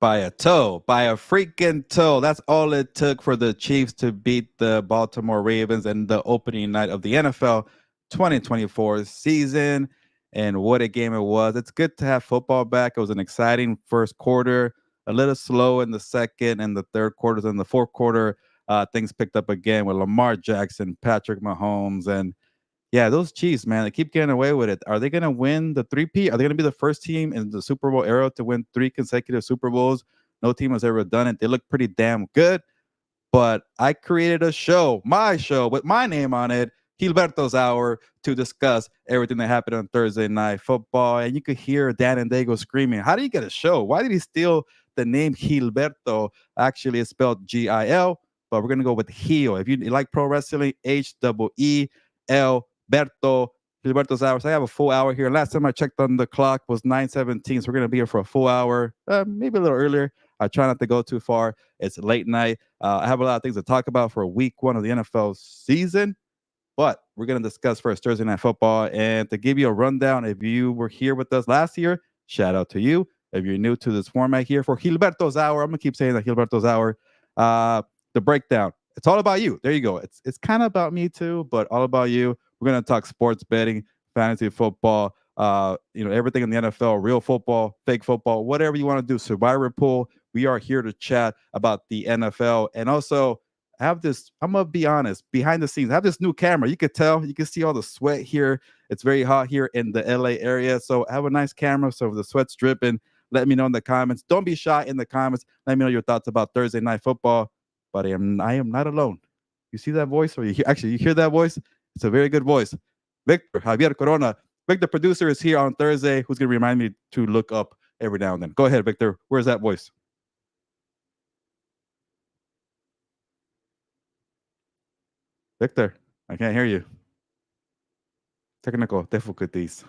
By a toe, by a freaking toe. That's all it took for the Chiefs to beat the Baltimore Ravens in the opening night of the NFL 2024 season. And what a game it was. It's good to have football back. It was an exciting first quarter, a little slow in the second and the third quarters. In the fourth quarter, things picked up again with Lamar Jackson, Patrick Mahomes, and yeah, those Chiefs, man, they keep getting away with it. Are they going to win the three-peat? Are they going to be the first team in the Super Bowl era to win 3 consecutive Super Bowls? No team has ever done it. They look pretty damn good. But I created a show, my show, with my name on it, Gilberto's Hour, to discuss everything that happened on Thursday Night Football. And you could hear Dan and Dago screaming, how do you get a show? Why did he steal the name Gilberto? Actually, it's spelled Gil, but we're going to go with Heel. If you like pro wrestling, Heel. Berto, Gilberto's hours. I have a full hour here. Last time I checked on the clock was 9:17, so we're going to be here for a full hour, maybe a little earlier. I try not to go too far. It's late night. I have a lot of things to talk about for week 1 of the NFL season, but we're going to discuss first Thursday Night Football. And to give you a rundown, if you were here with us last year, shout out to you. If you're new to this format here for Gilberto's Hour, I'm going to keep saying that Gilberto's Hour, the breakdown. It's all about you. There you go. It's kind of about me too, but all about you. We're going to talk sports betting, fantasy football, everything in the NFL, real football, fake football, whatever you want to do, survivor pool. We are here to chat about the NFL. And also, I have this, I'm going to be honest, behind the scenes, I have this new camera. You could tell, you can see all the sweat here. It's very hot here in the LA area. So I have a nice camera. So if the sweat's dripping, let me know in the comments. Don't be shy in the comments. Let me know your thoughts about Thursday Night Football. But I am not alone. You see that voice? Or you hear that voice? It's a very good voice. Victor Javier Corona. Victor, producer, is here on Thursday, who's going to remind me to look up every now and then. Go ahead, Victor. Where's that voice? Victor, I can't hear you. Technical difficulties.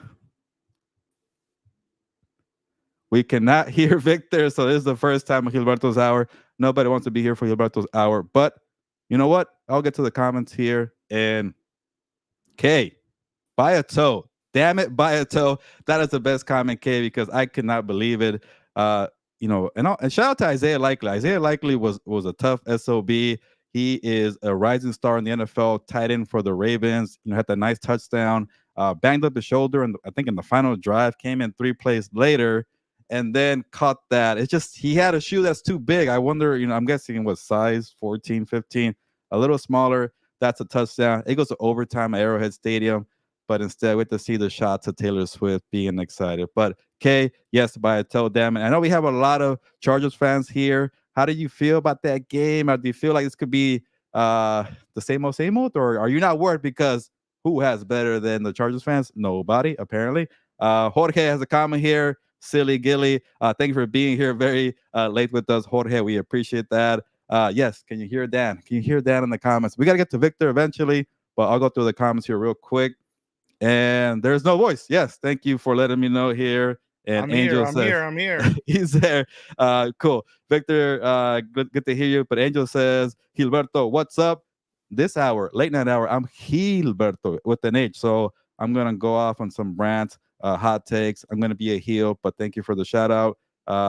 We cannot hear Victor, so this is the first time of Gilberto's Hour. Nobody wants to be here for Gilberto's Hour, but you know what? I'll get to the comments here. And K, by a toe. Damn it, by a toe. That is the best comment, K, because I could not believe it. And shout out to Isaiah Likely. Isaiah Likely was a tough SOB. He is a rising star in the NFL, tight end for the Ravens. Had that nice touchdown, banged up his shoulder, and I think in the final drive, came in 3 plays later, and then caught that. It's just he had a shoe that's too big. I wonder, I'm guessing it was size 14, 15, a little smaller. That's a touchdown. It goes to overtime at Arrowhead Stadium, but instead we have to see the shots of Taylor Swift being excited. But Kay, yes, by a toe, damn it. I know we have a lot of Chargers fans here. How do you feel about that game? Or do you feel like this could be the same old, or are you not worried because who has better than the Chargers fans? Nobody, apparently. Jorge has a comment here. Silly Gilly, thank you for being here very late with us, Jorge. We appreciate that. Yes, can you hear Dan? Can you hear Dan in the comments? We got to get to Victor eventually, but I'll go through the comments here real quick. And there's no voice. Yes, thank you for letting me know here. And I'm here. He's there. Cool. Victor, good to hear you. But Angel says, Gilberto, what's up? This hour, late night hour, I'm Heelberto with an H. So I'm going to go off on some rants, hot takes. I'm going to be a heel, but thank you for the shout out.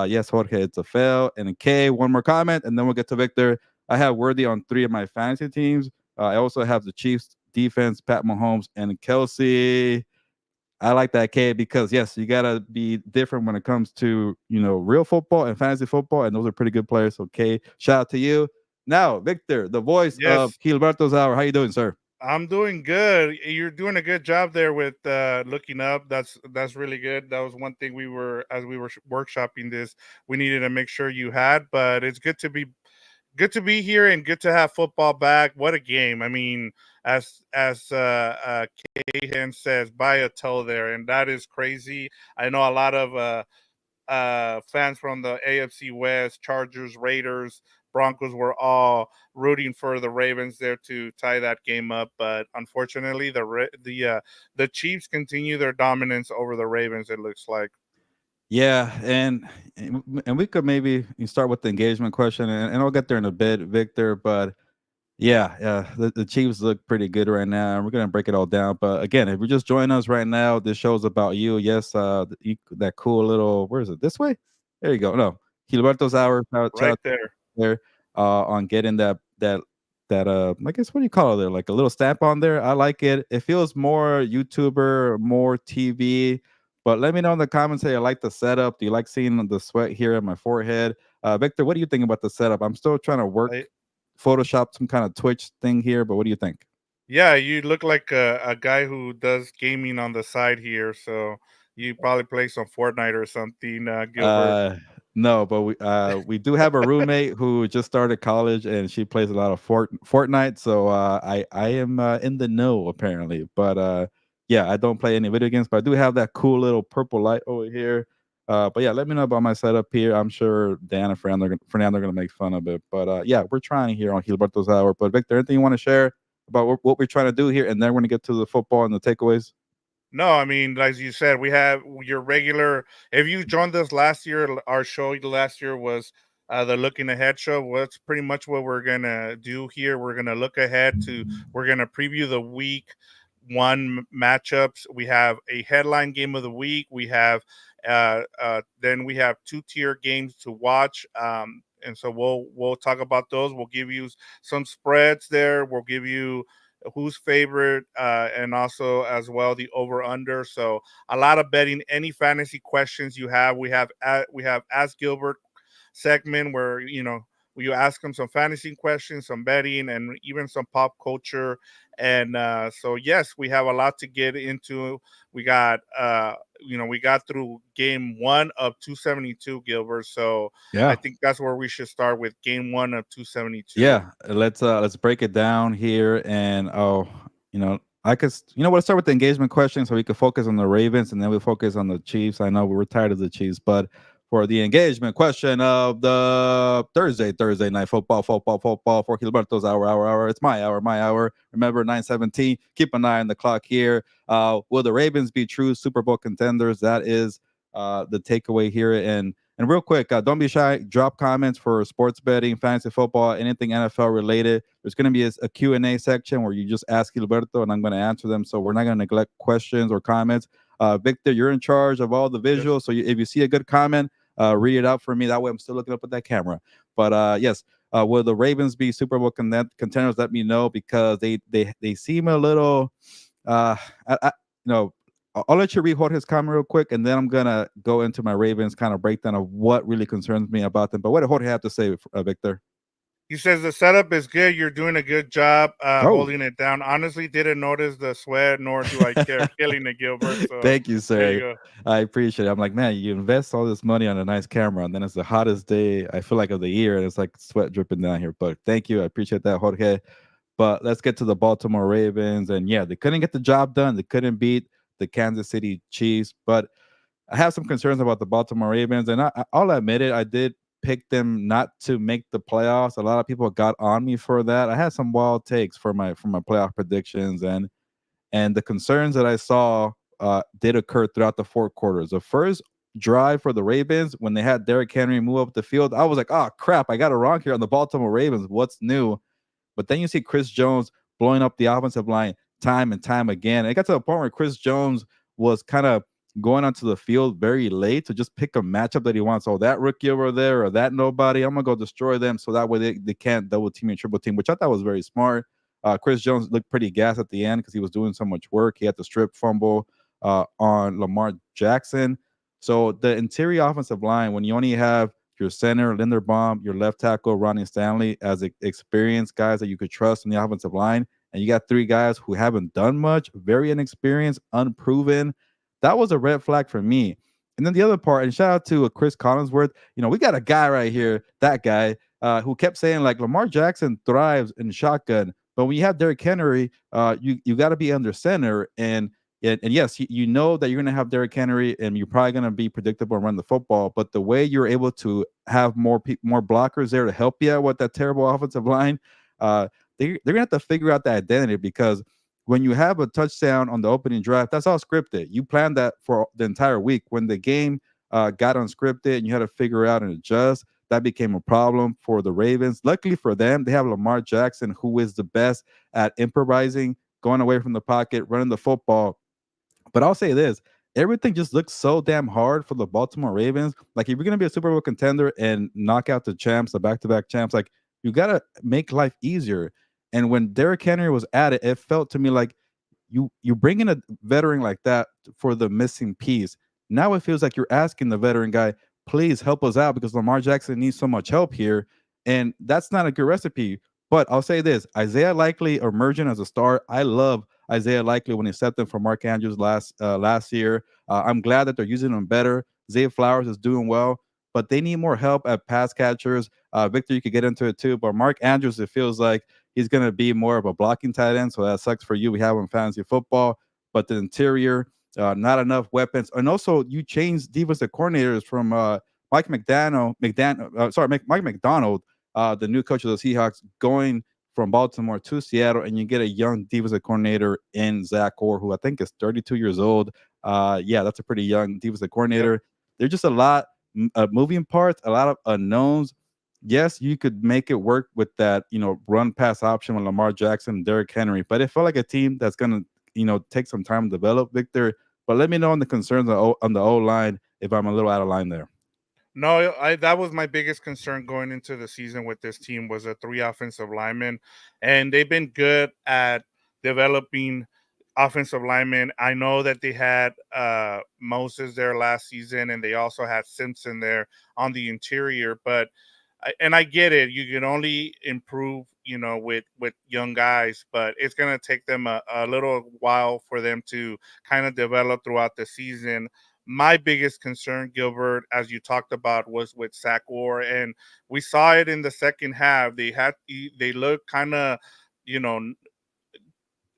Yes, Jorge, it's a fail. And a K, one more comment, and then we'll get to Victor. I have Worthy on 3 of my fantasy teams. I also have the Chiefs defense, Pat Mahomes, and Kelsey. I like that, K, because yes, you gotta be different when it comes to real football and fantasy football, and those are pretty good players. So, K, shout out to you. Now, Victor, the voice of Gilberto's Hour. How you doing, sir? I'm doing good. You're doing a good job there with looking up. That's really good. That was one thing we were workshopping this. We needed to make sure you had, but it's good to be here and good to have football back. What a game! I mean, as Cahan says, by a toe there, and that is crazy. I know a lot of fans from the AFC West, Chargers, Raiders, Broncos were all rooting for the Ravens there to tie that game up, but unfortunately, the Chiefs continue their dominance over the Ravens. It looks like. Yeah, and we could maybe start with the engagement question, and I'll get there in a bit, Victor. But yeah, the Chiefs look pretty good right now, and we're gonna break it all down. But again, if you're just joining us right now, this show's about you. Yes, that cool little, where is it? This way? There you go. No, Gilberto's hour. Shout right out there. there on getting that I guess what do you call it there? Like a little stamp on there. I like it. It feels more YouTuber, more TV. But let me know in the comments. Hey, I like the setup. Do you like seeing the sweat here on my forehead? Victor, what do you think about the setup? I'm still trying to I, work Photoshop some kind of Twitch thing here, but what do you think? yeah, you look like a guy who does gaming on the side here. So you probably play some Fortnite or something, Gilbert. Uh, no, but we do have a roommate who just started college and she plays a lot of Fortnite, so I am in the know apparently. But yeah, I don't play any video games, but I do have that cool little purple light over here. But yeah, let me know about my setup here. I'm sure Dan and Fernando are gonna make fun of it. But yeah, we're trying here on Gilberto's Hour. But Victor, anything you want to share about what we're trying to do here, and then we're gonna get to the football and the takeaways. No, I mean, as you said, we have your regular. If you joined us last year, our show last year was the Looking Ahead show. Well, that's pretty much what we're gonna do here. We're gonna look ahead to. We're gonna preview the week one matchups. We have a headline game of the week. We have then we have two-tier games to watch. And so we'll talk about those. We'll give you some spreads there. We'll give you who's favorite, and also as well the over under. So a lot of betting. Any fantasy questions you have, we have Ask Gilbert segment where you ask them some fantasy questions, some betting, and even some pop culture. And so yes, we have a lot to get into. We got we got through game one of 272, Gilbert. So I Yeah. think that's where we should start with game one of 272. Yeah, let's break it down here, and I could let's start with the engagement question so we could focus on the Ravens and then we focus on the Chiefs. I know we were tired of the Chiefs, but for the engagement question of the Thursday night football for Gilberto's hour. It's my hour. Remember 9:17. Keep an eye on the clock here. Will the Ravens be true Super Bowl contenders? That is the takeaway here, and real quick, don't be shy. Drop comments for sports betting, fantasy football, anything NFL related. There's going to be a Q&A section where you just ask Gilberto, and I'm going to answer them. So we're not going to neglect questions or comments. Victor, you're in charge of all the Yes. visuals. So if you see a good comment, read it out for me. That way I'm still looking up at that camera. But yes, will the Ravens be Super Bowl contenders? Let me know because they seem a little, uh, you know, I'll let you read Jorge's comment real quick, and then I'm gonna go into my Ravens kind of breakdown of what really concerns me about them. But what did Jorge have to say, Victor? He says the setup is good. You're doing a good job Oh, holding it down. Honestly, didn't notice the sweat, nor do I care. Killing it, Gilbert. So thank you, there you sir. go. I appreciate it. I'm like, man, you invest all this money on a nice camera, and then it's the hottest day I feel like of the year, and it's like sweat dripping down here. But thank you, I appreciate that, Jorge. But let's get to the Baltimore Ravens, and yeah, they couldn't get the job done. They couldn't beat the Kansas City Chiefs, but I have some concerns about the Baltimore Ravens, and I'll admit it. I did pick them not to make the playoffs. A lot of people got on me for that. I had some wild takes for my playoff predictions, and the concerns that I saw did occur throughout the four quarters. The first drive for the Ravens, when they had Derrick Henry move up the field, I was like, "Oh crap, I got it wrong here on the Baltimore Ravens. What's new?" But then you see Chris Jones blowing up the offensive line time and time again. And it got to a point where Chris Jones was kind of going onto the field very late to just pick a matchup that he wants. Oh, that rookie over there or that nobody, I'm gonna go destroy them so that way they can't double team and triple team, which I thought was very smart. Chris Jones looked pretty gassed at the end because he was doing so much work. He had the strip fumble on Lamar Jackson. So the interior offensive line, when you only have your center, Linderbaum, your left tackle, Ronnie Stanley, as experienced guys that you could trust in the offensive line. And you got three guys who haven't done much, very inexperienced, unproven. That was a red flag for me. And then the other part, and shout out to Chris Collinsworth. We got a guy right here, that guy, who kept saying like Lamar Jackson thrives in shotgun, but when you have Derrick Henry, you got to be under center, and yes, you know that you're going to have Derrick Henry, and you're probably going to be predictable and run the football. But the way you're able to have more blockers there to help you out with that terrible offensive line, they're going to have to figure out that identity because when you have a touchdown on the opening drive, that's all scripted. You planned that for the entire week. When the game got unscripted and you had to figure out and adjust, that became a problem for the Ravens. Luckily for them, they have Lamar Jackson, who is the best at improvising, going away from the pocket, running the football. But I'll say this, everything just looks so damn hard for the Baltimore Ravens. Like if you're gonna be a Super Bowl contender and knock out the champs, the back-to-back champs, like you gotta make life easier. And when Derrick Henry was at it, it felt to me like you bring in a veteran like that for the missing piece. Now it feels like you're asking the veteran guy, please help us out because Lamar Jackson needs so much help here, and that's not a good recipe. But I'll say this: Isaiah Likely emerging as a star. I love Isaiah Likely when he stepped in for Mark Andrews last year. I'm glad that they're using him better. Zay Flowers is doing well, but they need more help at pass catchers. Victor, you could get into it too, but Mark Andrews, it feels like he's going to be more of a blocking tight end. So that sucks for you. We have him in fantasy football, but the interior, not enough weapons. And also, you changed defensive coordinators from Mike McDonald, the new coach of the Seahawks, going from Baltimore to Seattle, and you get a young defensive coordinator in Zach Orr, who I think is 32 years old. Yeah, that's a pretty young defensive Yep. coordinator. There's just a lot of moving parts, a lot of unknowns. Yes, you could make it work with that, run pass option with Lamar Jackson and Derrick Henry, but it felt like a team that's gonna, take some time to develop, Victor. But let me know on the concerns on the O line if I'm a little out of line there. No, I that was my biggest concern going into the season with this team was the three offensive linemen, and they've been good at developing offensive linemen. I know that they had Moses there last season, and they also had Simpson there on the interior. But and I get it, you can only improve, with young guys, but it's gonna take them a little while for them to kind of develop throughout the season. My biggest concern, Gilbert, as you talked about, was with Zach Orr, and we saw it in the second half. They looked kind of, you know,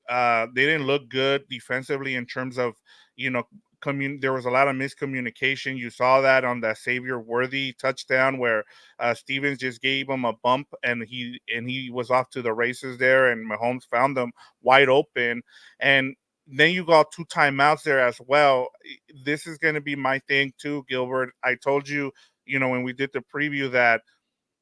they didn't look good defensively in terms of, you know, there was a lot of miscommunication. You saw that on that Xavier Worthy touchdown where Stevens just gave him a bump and he was off to the races there, and Mahomes found them wide open. And then you got two timeouts there as well. This is going to be my thing too, Gilbert. I told you, when we did the preview, that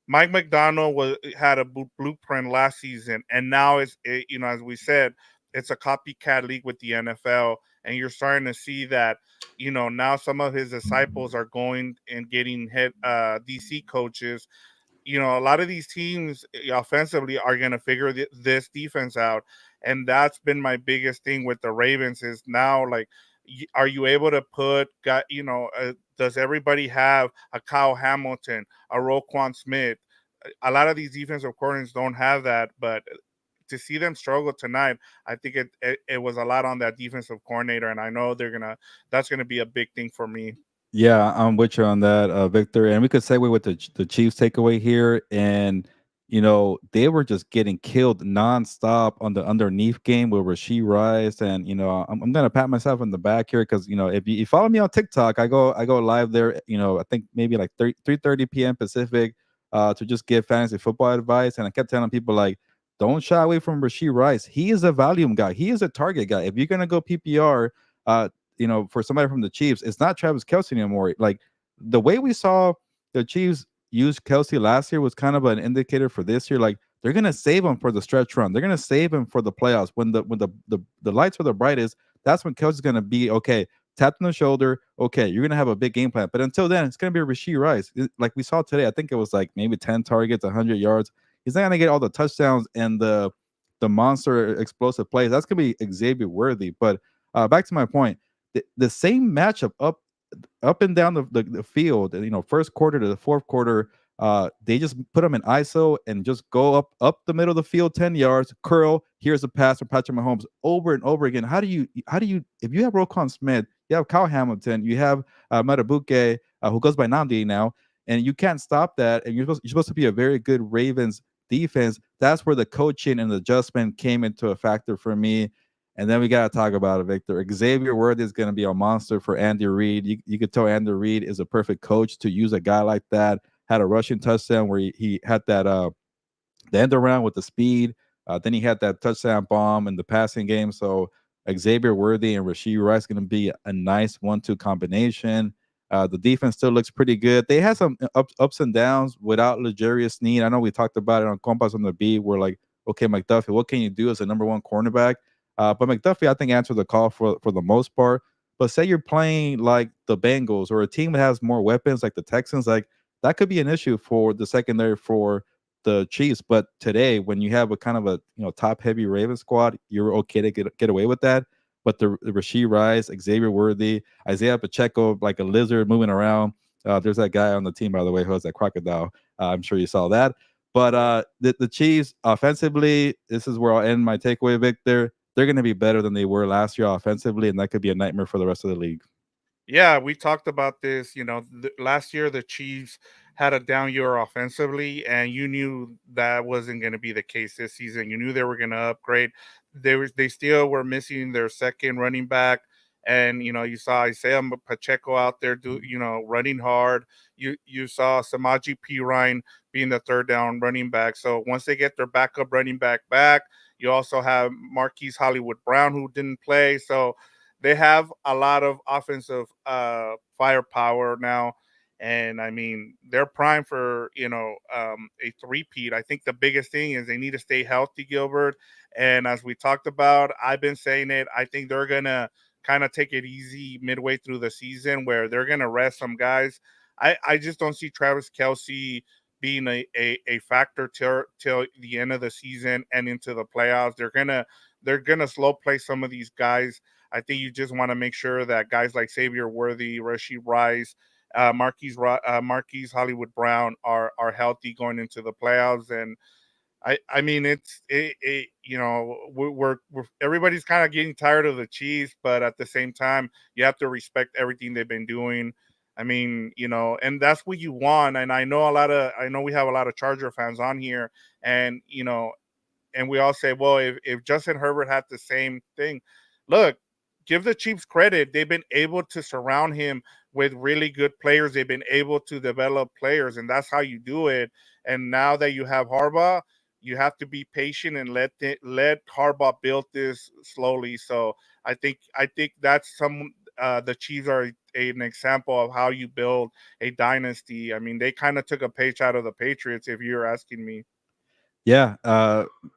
Mike McDonald had a blueprint last season, and now as we said, it's a copycat league with the NFL, and you're starting to see that. Now some of his disciples are going and getting head DC coaches. A lot of these teams offensively are going to figure this defense out, and that's been my biggest thing with the Ravens is now, like, are you able to put got does everybody have a Kyle Hamilton, a Roquan Smith? A lot of these defensive coordinators don't have that, but to see them struggle tonight, I think it was a lot on that defensive coordinator, and I know that's gonna be a big thing for me. Yeah, I'm with you on that, Victor. And we could segue with the Chiefs takeaway here. And, they were just getting killed nonstop on the underneath game with Rasheed Rice. And, I'm gonna pat myself on the back here because if you follow me on TikTok, I go live there, I think maybe like 3:30 p.m. Pacific, to just give fantasy football advice. And I kept telling people like, don't shy away from Rasheed Rice. He is a volume guy, he is a target guy. If you're gonna go PPR, for somebody from the Chiefs, it's not Travis Kelsey anymore. Like the way we saw the Chiefs use Kelsey last year was kind of an indicator for this year. Like they're gonna save him for the stretch run. They're gonna save him for the playoffs. When the lights are the brightest, that's when Kelsey's gonna be okay. Tapped on the shoulder. Okay, you're gonna have a big game plan. But until then, it's gonna be Rasheed Rice. Like we saw today, I think it was like maybe 10 targets, 100 yards. He's not gonna get all the touchdowns and the monster explosive plays. That's gonna be Xavier Worthy. But back to my point, the same matchup up and down the field, first quarter to the fourth quarter, they just put them in ISO and just go up the middle of the field 10 yards, curl, here's a pass for Patrick Mahomes over and over again. How do you if you have Roquan Smith, you have Kyle Hamilton, you have Matabuke, who goes by Namdi now, and you can't stop that, and you're supposed to be a very good Ravens defense. That's where the coaching and the adjustment came into a factor for me. And then we got to talk about it, Victor. Xavier Worthy is going to be a monster for Andy Reid. You could tell Andy Reid is a perfect coach to use a guy like that. Had a rushing touchdown where he had that the end around with the speed. Then he had that touchdown bomb in the passing game. So Xavier Worthy and Rasheed Rice going to be a nice 1-2 combination. The defense still looks pretty good. They had some ups and downs without L'Jarius Sneed. I know we talked about it on Compass on the Beat. We're like, okay, McDuffie, what can you do as a number one cornerback? But McDuffie, I think, answered the call for the most part. But say you're playing like the Bengals or a team that has more weapons like the Texans, like that could be an issue for the secondary for the Chiefs. But today, when you have a kind of a top heavy Raven squad, you're okay to get away with that. But the Rasheed Rice, Xavier Worthy, Isaiah Pacheco, like a lizard moving around. There's that guy on the team, by the way, who has that crocodile. I'm sure you saw that. But the Chiefs offensively, this is where I'll end my takeaway, Victor. They're going to be better than they were last year offensively, and that could be a nightmare for the rest of the league. Yeah, we talked about this. Last year the Chiefs had a down year offensively, and you knew that wasn't going to be the case this season. You knew they were going to upgrade. They still were missing their second running back, and you saw Isaiah Pacheco out there running hard. You saw Samaji P Ryan being the third down running back. So once they get their backup running back, you also have Marquise Hollywood Brown who didn't play. So they have a lot of offensive firepower now, and I mean they're prime for a three-peat. I think the biggest thing is they need to stay healthy, Gilbert. And as we talked about, I've been saying it. I think they're gonna kind of take it easy midway through the season, where they're gonna rest some guys. I just don't see Travis Kelsey being a factor till the end of the season and into the playoffs. They're gonna slow play some of these guys. I think you just want to make sure that guys like Xavier Worthy, Rasheed Rice, Marquise Hollywood Brown are healthy going into the playoffs. And I mean we're everybody's kind of getting tired of the Chiefs, but at the same time you have to respect everything they've been doing. I mean, and that's what you want. And I know we have a lot of Charger fans on here, and we all say, well, if Justin Herbert had the same thing, look, give the Chiefs credit. They've been able to surround him with really good players. They've been able to develop players, and that's how you do it. And now that you have Harbaugh, you have to be patient and let Harbaugh build this slowly. So I think that's the Chiefs are an example of how you build a dynasty. I mean, they kind of took a page out of the Patriots, if you're asking me. Yeah,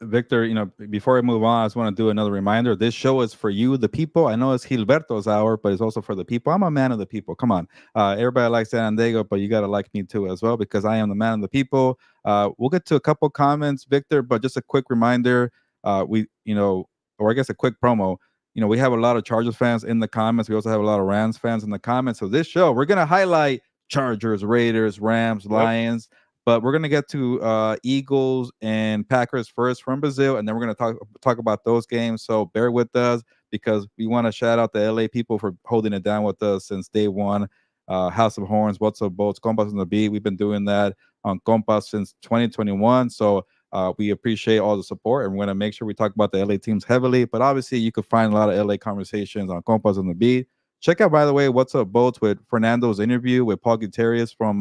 Victor, before I move on, I just want to do another reminder. This show is for you, the people. I know it's Gilberto's hour, but it's also for the people. I'm a man of the people. Come on. Everybody likes San Diego, but you got to like me too as well, because I am the man of the people. We'll get to a couple comments, Victor, but just a quick reminder. Or I guess a quick promo. We have a lot of Chargers fans in the comments. We also have a lot of Rams fans in the comments. So this show, we're going to highlight Chargers, Raiders, Rams, Yep. Lions, but we're gonna get to Eagles and Packers first from Brazil, and then we're gonna talk about those games. So bear with us, because we want to shout out the LA people for holding it down with us since day one. House of Horns, What's Up Boats, Compas on the Beat. We've been doing that on Compas since 2021. So we appreciate all the support, and we're gonna make sure we talk about the LA teams heavily. But obviously, you can find a lot of LA conversations on Compas on the Beat. Check out, by the way, What's Up Boats with Fernando's interview with Paul Gutierrez from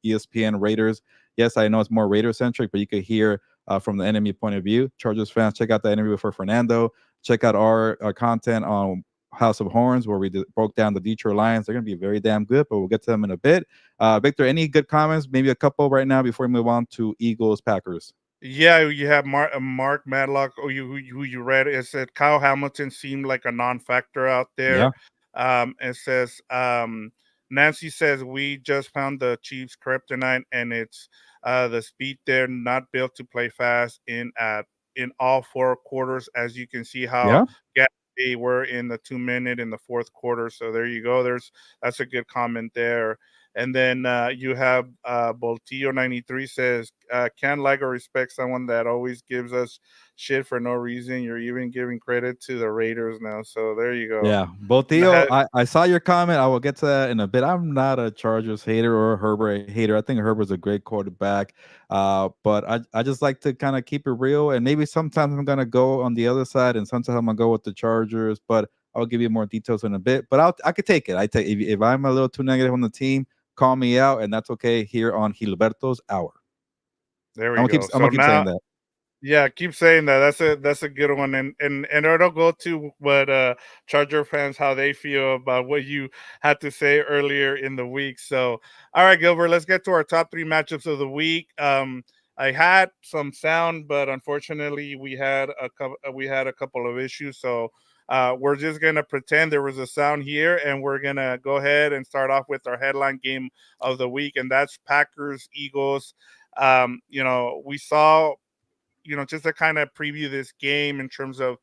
ESPN Raiders. Yes, I know it's more Raider centric, but you could hear from the enemy point of view. Chargers fans, check out the interview for Fernando. Check out our content on House of Horns, where we broke down the Detroit Lions. They're going to be very damn good, but we'll get to them in a bit. Victor, any good comments? Maybe a couple right now before we move on to Eagles Packers. Yeah, you have Mark Madlock, or who you read. It said Kyle Hamilton seemed like a non-factor out there. Yeah, It says Nancy says we just found the Chiefs' kryptonite, and it's the speed. They're not built to play fast in all four quarters, as you can see how yeah, they were in the 2 minute in the fourth quarter. So there you go. That's a good comment there. And then you have Boltillo 93 says, can't like or respect someone that always gives us shit for no reason. You're even giving credit to the Raiders now. So there you go. yeah. Botillo, I saw your comment. I will get to that in a bit. I'm not a Chargers hater or a Herbert hater. I think Herbert's a great quarterback. But I just like to kind of keep it real. And maybe sometimes I'm gonna go on the other side, and sometimes I'm gonna go with the Chargers. But I'll give you more details in a bit. But I could take it. I take if I'm a little too negative on the team, call me out, and that's okay here on Gilberto's Hour. There I'm we gonna keep go. I'm So gonna keep saying now, that. yeah, keep saying that. That's a good one, and it'll go to what Charger fans how they feel about what you had to say earlier in the week. So, all right, Gilbert, let's get to our top three matchups of the week. I had some sound, but unfortunately, we had a couple of issues. So We're just gonna pretend there was a sound here, and we're gonna go ahead and start off with our headline game of the week, and that's Packers Eagles. We saw, just to kind of preview this game in terms of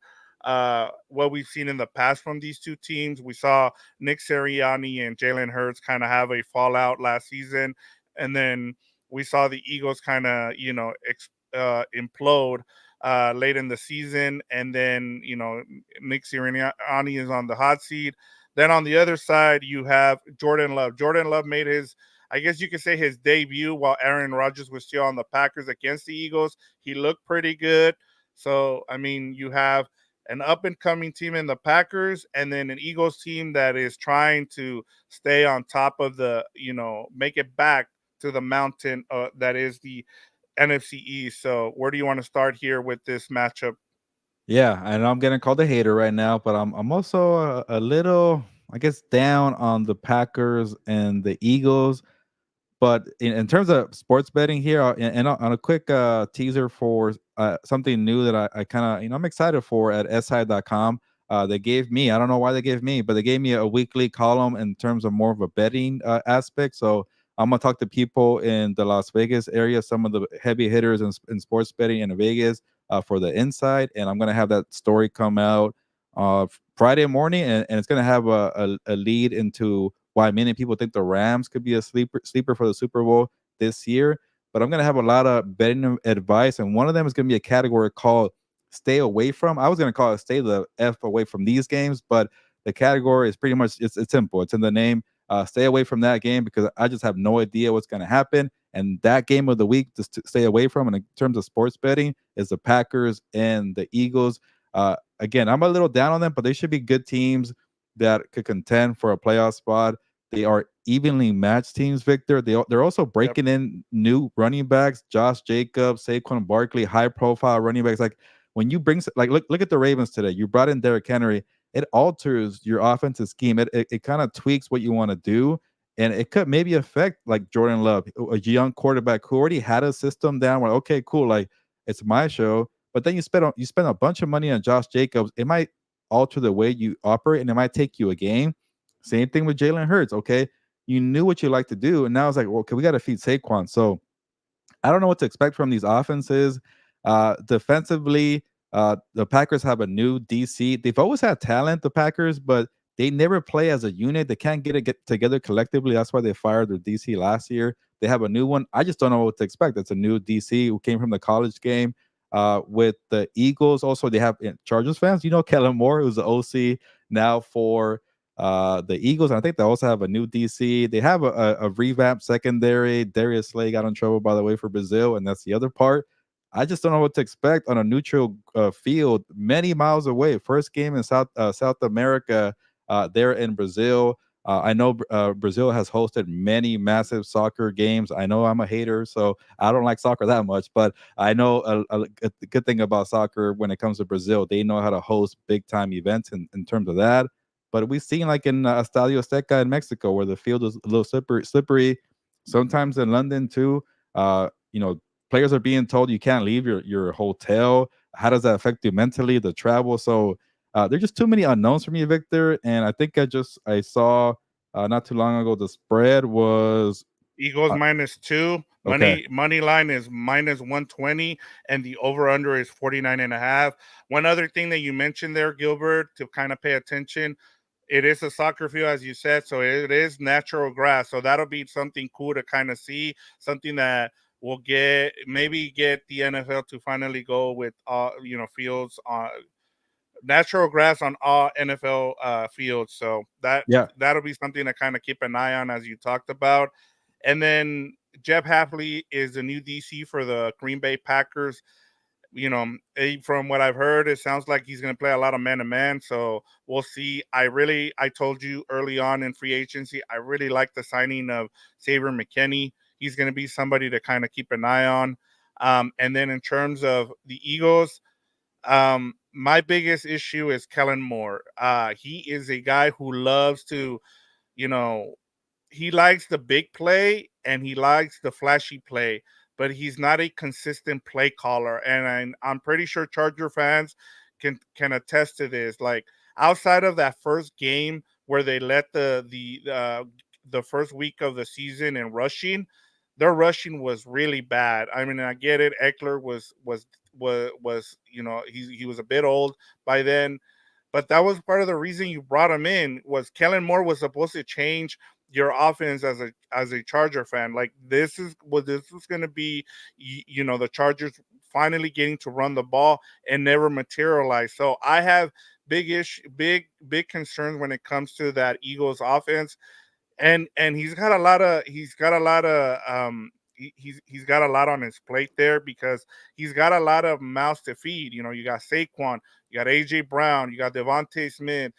what we've seen in the past from these two teams. We saw Nick Sirianni and Jalen Hurts kind of have a fallout last season, and then we saw the Eagles kind of, implode late in the season, and then Nick Sirianni is on the hot seat. Then on the other side, you have Jordan Love. Jordan Love made his, I guess you could say, his debut while Aaron Rodgers was still on the Packers against the Eagles. He looked pretty good. So, I mean, you have an up and coming team in the Packers, and then an Eagles team that is trying to stay on top of make it back to the mountain that is the NFC East. So, where do you want to start here with this matchup? Yeah, I know I'm getting called a hater right now, but I'm also a little, I guess, down on the Packers and the Eagles. But in terms of sports betting here, and on a quick teaser for something new that I kind of, I'm excited for at si.com. They gave me, I don't know why they gave me, but they gave me a weekly column in terms of more of a betting aspect. So I'm going to talk to people in the Las Vegas area, some of the heavy hitters in sports betting in Vegas for the insight. And I'm going to have that story come out Friday morning, and it's going to have a lead into why many people think the Rams could be a sleeper for the Super Bowl this year. But I'm gonna have a lot of betting advice, and one of them is gonna be a category called "Stay Away From." I was gonna call it "Stay the F Away From These Games," but the category is pretty much it's simple. It's in the name. Stay away from that game because I just have no idea what's gonna happen. And that game of the week just to stay away from, and in terms of sports betting, is the Packers and the Eagles. Again, I'm a little down on them, but they should be good teams that could contend for a playoff spot. They are evenly matched teams, Victor. They're also Yep. breaking in new running backs, Josh Jacobs, Saquon Barkley, high profile running backs. Like when you bring, like, look at the Ravens today. You brought in Derrick Henry. It alters your offensive scheme. It kind of tweaks what you want to do, and it could maybe affect like Jordan Love, a young quarterback who already had a system down. Where okay, cool, like it's my show. But then you spend a bunch of money on Josh Jacobs. It might alter the way you operate, and it might take you a game. Same thing with Jalen Hurts. Okay, you knew what you like to do, and now it's like, well, okay, we got to feed Saquon. So I don't know what to expect from these offenses. Defensively, the Packers have a new DC. They've always had talent, the Packers, but they never play as a unit. They can't get together collectively. That's why they fired their DC last year. They have a new one. I just don't know what to expect. It's a new DC who came from the college game. With the Eagles, also they have Chargers fans. You know Kellen Moore, who's the OC now for the Eagles. And I think they also have a new DC. They have a revamped secondary. Darius Slay got in trouble, by the way, for Brazil, and that's the other part. I just don't know what to expect on a neutral field, many miles away. First game in South America, there in Brazil. I know Brazil has hosted many massive soccer games. I know I'm a hater, so I don't like soccer that much, but I know a good thing about soccer when it comes to Brazil. They know how to host big time events in terms of that. But we've seen like in Estadio Azteca in Mexico, where the field is a little slippery. Sometimes in London too, players are being told you can't leave your hotel. How does that affect you mentally? The travel. So there's just too many unknowns for me, Victor. And I think I saw not too long ago the spread was Eagles uh, -2. okay. Money line is -120, and the over under is 49 and a half. One other thing that you mentioned there, Gilbert, to kind of pay attention, it is a soccer field, as you said, so it is natural grass. So that'll be something cool to kind of see, something that will get the NFL to finally go with fields on natural grass on all NFL fields. So Yeah. that'll be something to kind of keep an eye on, as you talked about. And then Jeff Hafley is the new DC for the Green Bay Packers. From what I've heard, it sounds like he's going to play a lot of man to man. So we'll see. I told you early on in free agency, I really like the signing of Xavier McKinney. He's going to be somebody to kind of keep an eye on. And then in terms of the Eagles, my biggest issue is Kellen Moore. He is a guy who loves to, you know, he likes the big play and he likes the flashy play, but he's not a consistent play caller. And I'm pretty sure Charger fans can attest to this. Like outside of that first game where they let the first week of the season in rushing, their rushing was really bad. I mean, I get it. Eckler was he was a bit old by then, but that was part of the reason you brought him in. Was Kellen Moore was supposed to change your offense as a Charger fan. Like this is what this was going to be. The Chargers finally getting to run the ball and never materialize. So I have big concerns when it comes to that Eagles offense, and he's got a lot on his plate there because he's got a lot of mouths to feed. You got Saquon, you got AJ Brown, you got Devontae Smith.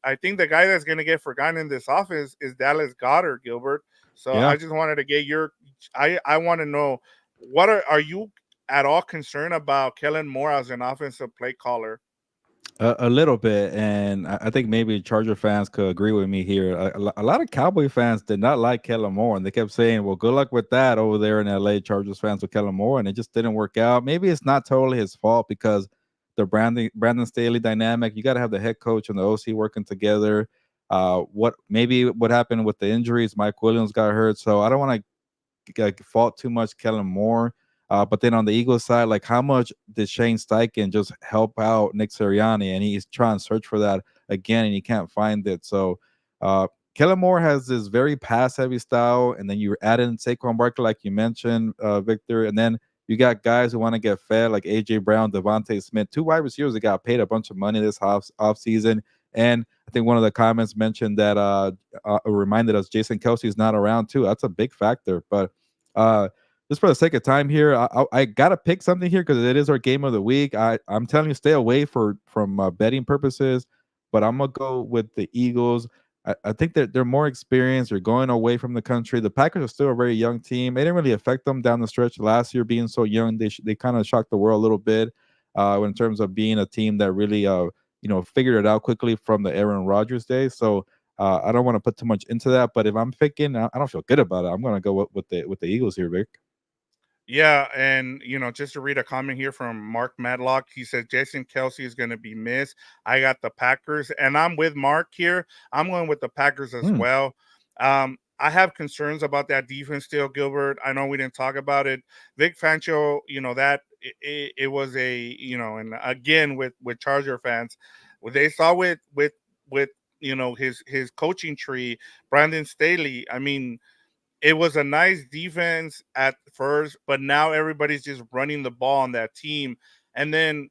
I think the guy that's going to get forgotten in this offense is Dallas Goddard, Gilbert. So Yeah. I just wanted to get your. I want to know, what are you at all concerned about Kellen Moore as an offensive play caller? A little bit, and I think maybe Charger fans could agree with me here. A lot of Cowboy fans did not like Kellen Moore, and they kept saying, "Well, good luck with that over there in LA." Chargers fans with Kellen Moore, and it just didn't work out. Maybe it's not totally his fault because the Brandon Staley dynamic. You got to have the head coach and the OC working together. What happened with the injuries? Mike Williams got hurt, so I don't want to fault too much Kellen Moore. But then on the Eagles side, like how much did Shane Steichen just help out Nick Sirianni? And he's trying to search for that again, and he can't find it. So Kellen Moore has this very pass-heavy style, and then you add in Saquon Barkley, like you mentioned, Victor, and then you got guys who want to get fed, like AJ Brown, Devontae Smith, two wide receivers that got paid a bunch of money this off season. And I think one of the comments mentioned that reminded us Jason Kelsey is not around too. That's a big factor. But uh, just for the sake of time here, I gotta pick something here because it is our game of the week. I'm telling you, stay away from betting purposes, but I'm gonna go with the Eagles. I think that they're more experienced. They're going away from the country. The Packers are still a very young team. It didn't really affect them down the stretch last year being so young. They kind of shocked the world a little bit in terms of being a team that really figured it out quickly from the Aaron Rodgers days. So I don't want to put too much into that, but if I'm picking, I don't feel good about it. I'm going to go with the Eagles here, Vic. Yeah, and just to read a comment here from Mark Madlock, he said Jason Kelsey is going to be missed. I got the Packers, and I'm with Mark here. I'm going with the Packers as Hmm. well. I have concerns about that defense still, Gilbert. I know we didn't talk about it. Vic Fangio, that it was and again with Charger fans, what they saw with his coaching tree, Brandon Staley. I mean, it was a nice defense at first, but now everybody's just running the ball on that team. And then,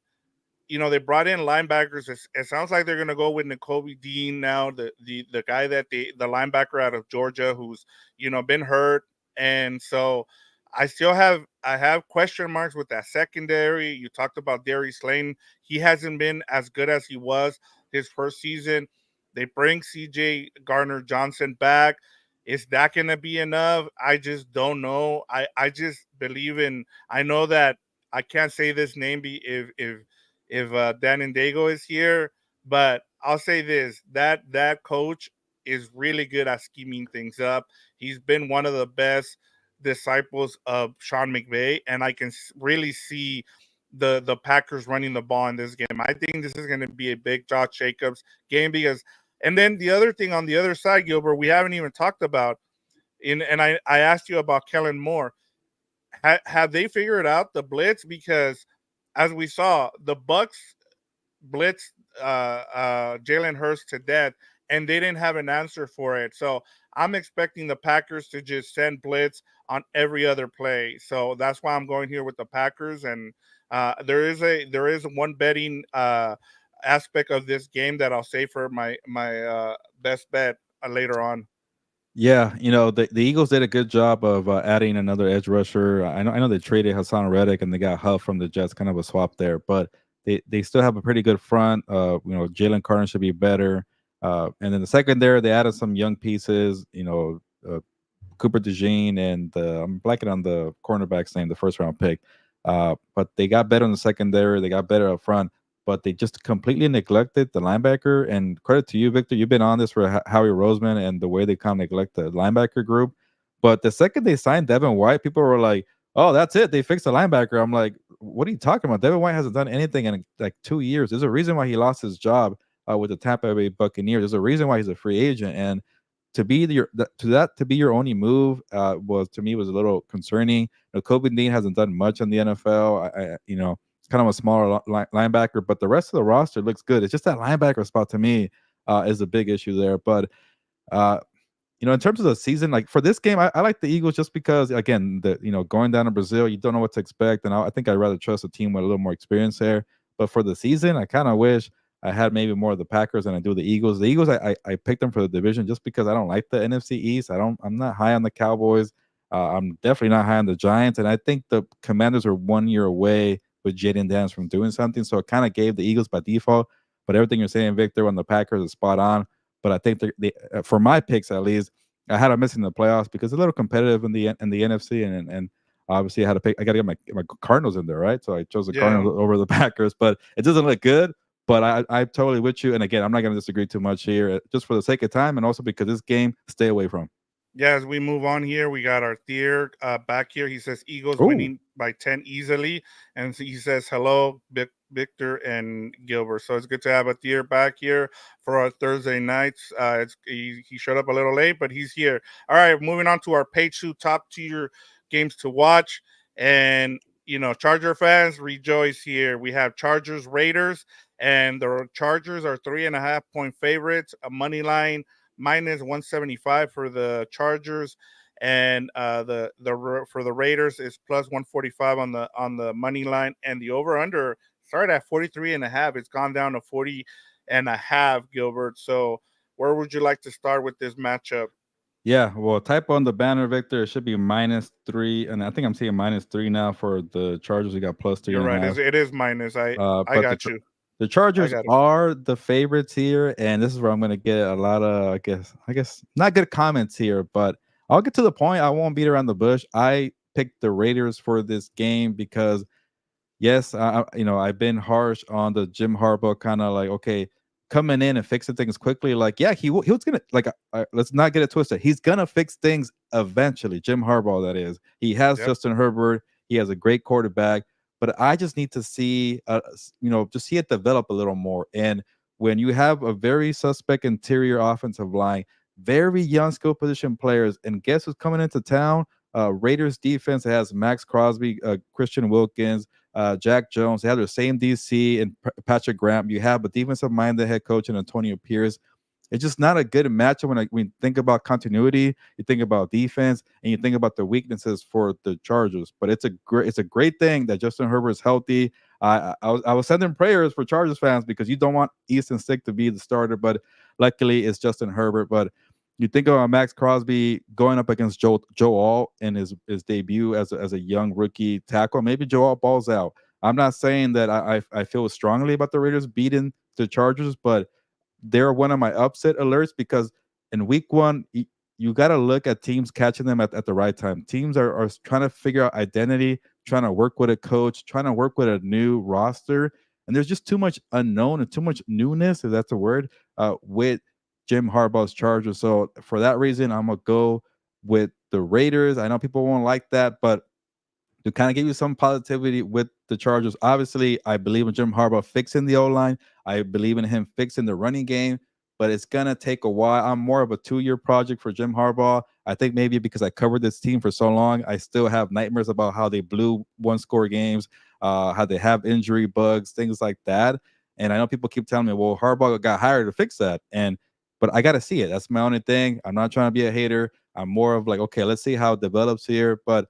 they brought in linebackers. It sounds like they're going to go with N'Kobe Dean now, the guy the linebacker out of Georgia who's, been hurt. And so I have question marks with that secondary. You talked about Darius Slayton. He hasn't been as good as he was his first season. They bring CJ Gardner Johnson back. Is that going to be enough? I just don't know. I just believe in. I know that I can't say this name if Dan Dago is here, but I'll say this: that coach is really good at scheming things up. He's been one of the best disciples of Sean McVay, and I can really see the Packers running the ball in this game. I think this is going to be a big Josh Jacobs game because. And then the other thing on the other side, Gilbert, we haven't even talked about, and I asked you about Kellen Moore. Have they figured out the blitz? Because as we saw, the Bucks blitzed Jalen Hurts to death, and they didn't have an answer for it. So I'm expecting the Packers to just send blitz on every other play. So that's why I'm going here with the Packers. And there is one betting aspect of this game that I'll say for my best bet later on. Yeah, the Eagles did a good job of adding another edge rusher. I know they traded Hassan Reddick and they got Huff from the Jets, kind of a swap there, but they still have a pretty good front. Jalen Carter should be better. And then the secondary, they added some young pieces. Cooper DeJean and I'm blanking on the cornerback's name, the first round pick. But they got better in the secondary. They got better up front, but they just completely neglected the linebacker. And credit to you, Victor. You've been on this for Howie Roseman and the way they kind of neglect the linebacker group. But the second they signed Devin White, people were like, "Oh, that's it. They fixed the linebacker." I'm like, "What are you talking about? Devin White hasn't done anything in like 2 years. There's a reason why he lost his job." with the Tampa Bay Buccaneers. There's a reason why he's a free agent, and to be your only move was to me was a little concerning. Kobe Dean hasn't done much in the NFL. It's kind of a smaller linebacker, but the rest of the roster looks good. It's just that linebacker spot to me is a big issue there. But uh, in terms of the season, like for this game, I like the Eagles just because, again, going down to Brazil, you don't know what to expect, and I think I'd rather trust a team with a little more experience there. But for the season, I kind of wish I had maybe more of the Packers than I do the Eagles. The Eagles, I picked them for the division just because I don't like the NFC East. I'm not high on the Cowboys. I'm definitely not high on the Giants, and I think the Commanders are 1 year away with Jaden Daniels from doing something. So it kind of gave the Eagles by default. But everything you're saying, Victor, on the Packers is spot on. But I think for my picks at least, I had them missing the playoffs because it's a little competitive in the NFC, and obviously I had to pick. I got to get my Cardinals in there, right? So I chose the Yeah. Cardinals over the Packers, but it doesn't look good. But I'm totally with you. And again, I'm not going to disagree too much here, just for the sake of time, and also because this game, stay away from. Yeah, as we move on here, we got our Thier back here. He says Eagles Oh, winning by 10 easily. And he says hello, Victor and Gilbert. So it's good to have a Thier back here for our Thursday nights. He showed up a little late, but he's here. All right, moving on to our page 2 top tier games to watch. And, Charger fans, rejoice here. We have Chargers Raiders, and the Chargers are 3.5 point favorites, a money line minus 175 for the Chargers, and for the Raiders is plus 145 on the money line, and the over under started at 43 and a half. It's gone down to 40 and a half, Gilbert. So where would you like to start with this matchup? yeah. Well, type on the banner, Victor. It should be -3, and I think I'm seeing -3 now for the Chargers. We got plus three You're and a right. half. It is minus. I But got you. the I Chargers got it. are the favorites here, and this is where I'm going to get a lot of, I guess, not good comments here. But I'll get to the point. I won't beat around the bush. I picked the Raiders for this game because yes, I've been harsh on the Jim Harbaugh kind of like, okay, coming in and fixing things quickly. Like, yeah, he was gonna like, let's not get it twisted. He's gonna fix things eventually. Jim Harbaugh, that is. He has Yep. Justin Herbert. He has a great quarterback, but I just need to see, just see it develop a little more. And when you have a very suspect interior offensive line, very young skill position players, and guess who's coming into town? Raiders defense has Max Crosby, Christian Wilkins, Jack Jones. They have their same DC and Patrick Graham. You have a defensive minded head coach and Antonio Pierce. It's just not a good matchup when you think about continuity, you think about defense, and you think about the weaknesses for the Chargers. But it's a great thing that Justin Herbert is healthy. I was sending prayers for Chargers fans because you don't want Easton Stick to be the starter, but luckily it's Justin Herbert. But you think about Max Crosby going up against Joe Alt in his debut as a young rookie tackle. Maybe Joe Alt balls out. I'm not saying that I feel strongly about the Raiders beating the Chargers, but they're one of my upset alerts because in week one, you got to look at teams catching them at the right time. Teams are trying to figure out identity, trying to work with a coach, trying to work with a new roster. And there's just too much unknown and too much newness, if that's a word, with Jim Harbaugh's Chargers. So for that reason, I'm going to go with the Raiders. I know people won't like that, but to kind of give you some positivity with the Chargers. Obviously, I believe in Jim Harbaugh fixing the O line. I believe in him fixing the running game, but it's gonna take a while. I'm more of a 2 year project for Jim Harbaugh. I think maybe because I covered this team for so long, I still have nightmares about how they blew one score games, how they have injury bugs, things like that. And I know people keep telling me, "Well, Harbaugh got hired to fix that," but I got to see it. That's my only thing. I'm not trying to be a hater. I'm more of like, okay, let's see how it develops here. But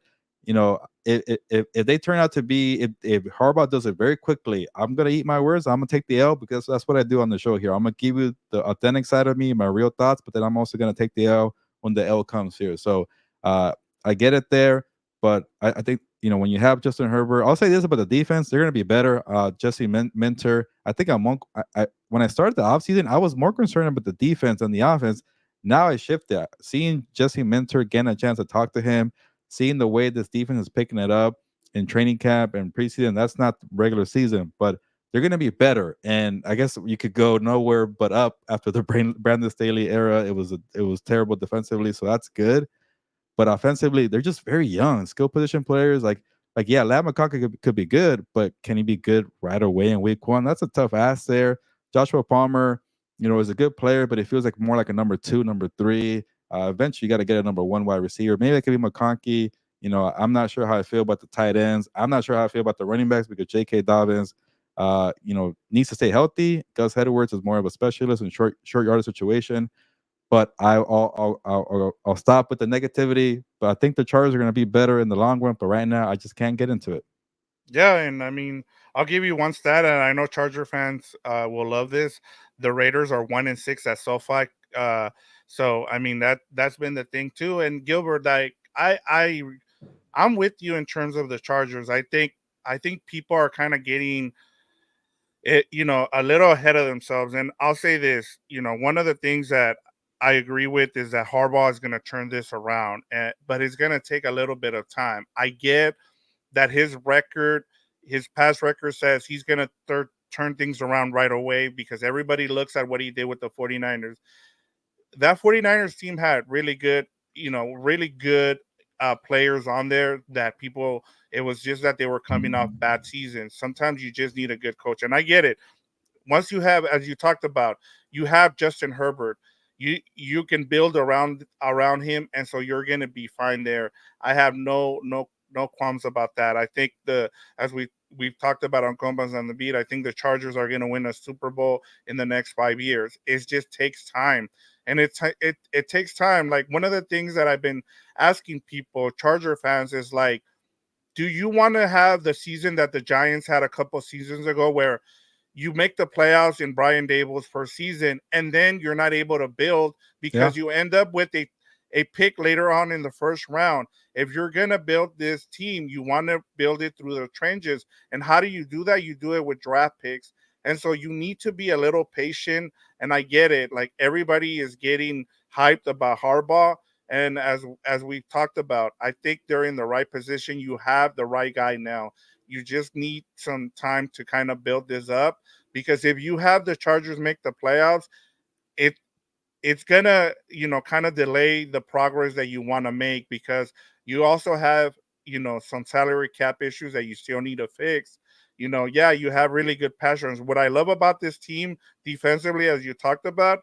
if they turn out to be if Harbaugh does it very quickly, I'm gonna eat my words. I'm gonna take the L because that's what I do on the show here. I'm gonna give you the authentic side of me, my real thoughts, but then I'm also gonna take the L when the L comes here. So uh, I get it there, but I think when you have Justin Herbert, I'll say this about the defense: they're gonna be better. Jesse Minter, I think when I started the offseason, I was more concerned about the defense than the offense. Now I shifted. Seeing Jesse Minter, getting a chance to talk to him, seeing the way this defense is picking it up in training camp and preseason, that's not regular season, but they're going to be better. And I guess you could go nowhere but up after the Brandon Staley era. It was terrible defensively, so that's good. But offensively, they're just very young, skill position players. Like yeah, Lamar could be good, but can he be good right away in week one? That's a tough ask there. Joshua Palmer, is a good player, but it feels like more like a number two, number three. Eventually, you got to get a number one wide receiver. Maybe it could be McConkey. I'm not sure how I feel about the tight ends. I'm not sure how I feel about the running backs because J.K. Dobbins, needs to stay healthy. Gus Edwards is more of a specialist in short yardage situation. But I'll stop with the negativity. But I think the Chargers are going to be better in the long run. But right now, I just can't get into it. Yeah, and I mean, I'll give you one stat, and I know Charger fans will love this. The Raiders are 1-6 at SoFi. So I mean that's been the thing too. And Gilbert, like I'm with you in terms of the Chargers. I think people are kind of getting it, a little ahead of themselves. And I'll say this, one of the things that I agree with is that Harbaugh is going to turn this around, but it's going to take a little bit of time. I get that his past record says he's going to turn things around right away because everybody looks at what he did with the 49ers. That 49ers team had really good players on there that people, it was just that they were coming off bad seasons. Sometimes you just need a good coach. And I get it. Once you have, as you talked about, you have Justin Herbert. You can build around him, and so you're going to be fine there. I have no qualms about that. I think the as we've talked about on Combas on the Beat, I think the Chargers are going to win a Super Bowl in the next 5 years. It just takes time, and it takes time. Like one of the things that I've been asking people, Charger fans, is like, do you want to have the season that the Giants had a couple seasons ago, where you make the playoffs in Brian Dable's first season, and then you're not able to build Yeah. because you end up with a pick later on in the first round? If you're going to build this team, you want to build it through the trenches. And how do you do that? You do it with draft picks. And so you need to be a little patient. And I get it. Like everybody is getting hyped about Harbaugh. And as we've talked about, I think they're in the right position. You have the right guy now. You just need some time to kind of build this up, because if you have the Chargers make the playoffs, it it's gonna kind of delay the progress that you want to make, because you also have some salary cap issues that you still need to fix. Yeah, you have really good passions. What I love about this team defensively, as you talked about,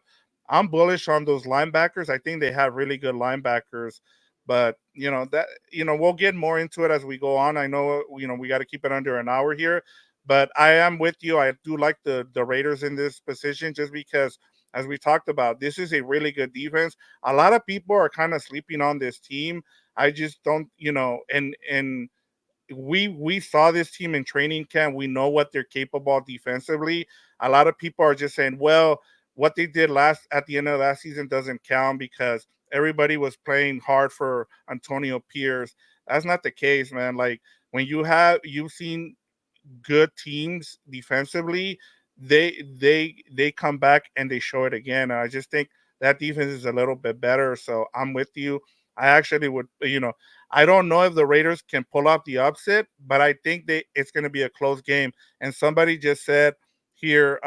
I'm bullish on those linebackers. I think they have really good linebackers, but that we'll get more into it as we go on. I know we got to keep it under an hour here, but I am with you. I do like the Raiders in this position, just because, as we talked about, this is a really good defense. A lot of people are kind of sleeping on this team. I just don't, and we saw this team in training camp. We know what they're capable of defensively. A lot of people are just saying, well, what they did last at the end of last season doesn't count because everybody was playing hard for Antonio Pierce. That's not the case, man. Like when you've seen good teams defensively, they come back and they show it again. And I just think that defense is a little bit better. So I'm with you. I actually would, I don't know if the Raiders can pull off the upset, but I think it's going to be a close game. And somebody just said here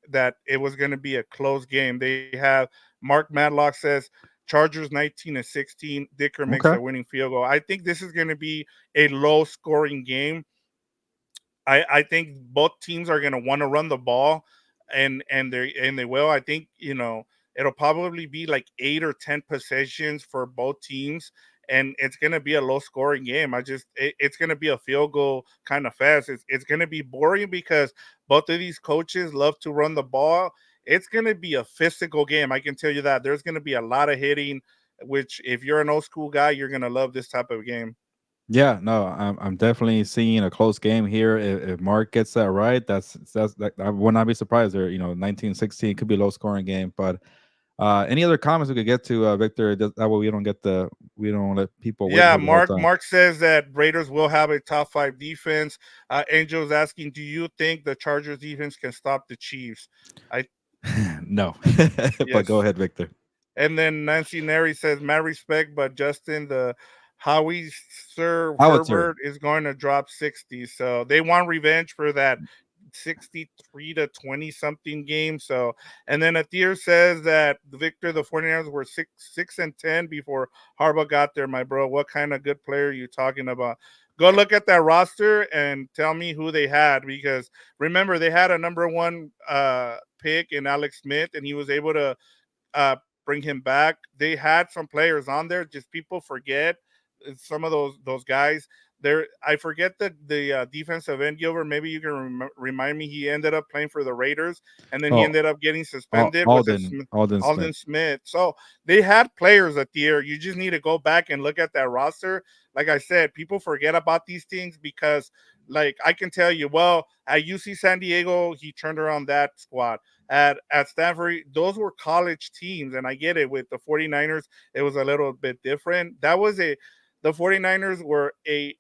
that it was going to be a close game. They have Mark Madlock says Chargers 19-16. Dicker makes Okay. the winning field goal. I think this is going to be a low scoring game. I think both teams are going to want to run the ball, and they will. I think it'll probably be like 8 or 10 possessions for both teams, and it's going to be a low scoring game. It's going to be a field goal kind of fast. It's going to be boring because both of these coaches love to run the ball. It's going to be a physical game. I can tell you that there's going to be a lot of hitting. Which, if you're an old school guy, you're going to love this type of game. Yeah, no, I'm definitely seeing a close game here. If Mark gets that right, I would not be surprised. There, 1916 could be a low scoring game. But any other comments we could get to, Victor? That way we don't let people wait Yeah, here the whole Mark. time. Mark says that Raiders will have a top five defense. Angel's asking, do you think the Chargers defense can stop the Chiefs? I No, but go Yes. ahead, Victor. And then Nancy Neri says, mad respect, but Justin, the Howie Sir Howitzer. Herbert is going to drop 60. So they want revenge for that 63-20 something game. So, and then Atir says that the 49ers were 6-10 before Harbaugh got there. My bro, what kind of good player are you talking about? Go look at that roster and tell me who they had, because remember they had a number one pick in Alex Smith, and he was able to bring him back. They had some players on there, just people forget some of those guys. There, I forget the defensive end Gilbert. Maybe you can remind me. He ended up playing for the Raiders, and then he Oh, ended up getting suspended. Was it Alden Smith. Alden Smith? So they had players at the year. You just need to go back and look at that roster. Like I said, people forget about these things because, like I can tell you, well, at UC San Diego, he turned around that squad at Stanford, those were college teams. And I get it with the 49ers, it was a little bit different. The 49ers were a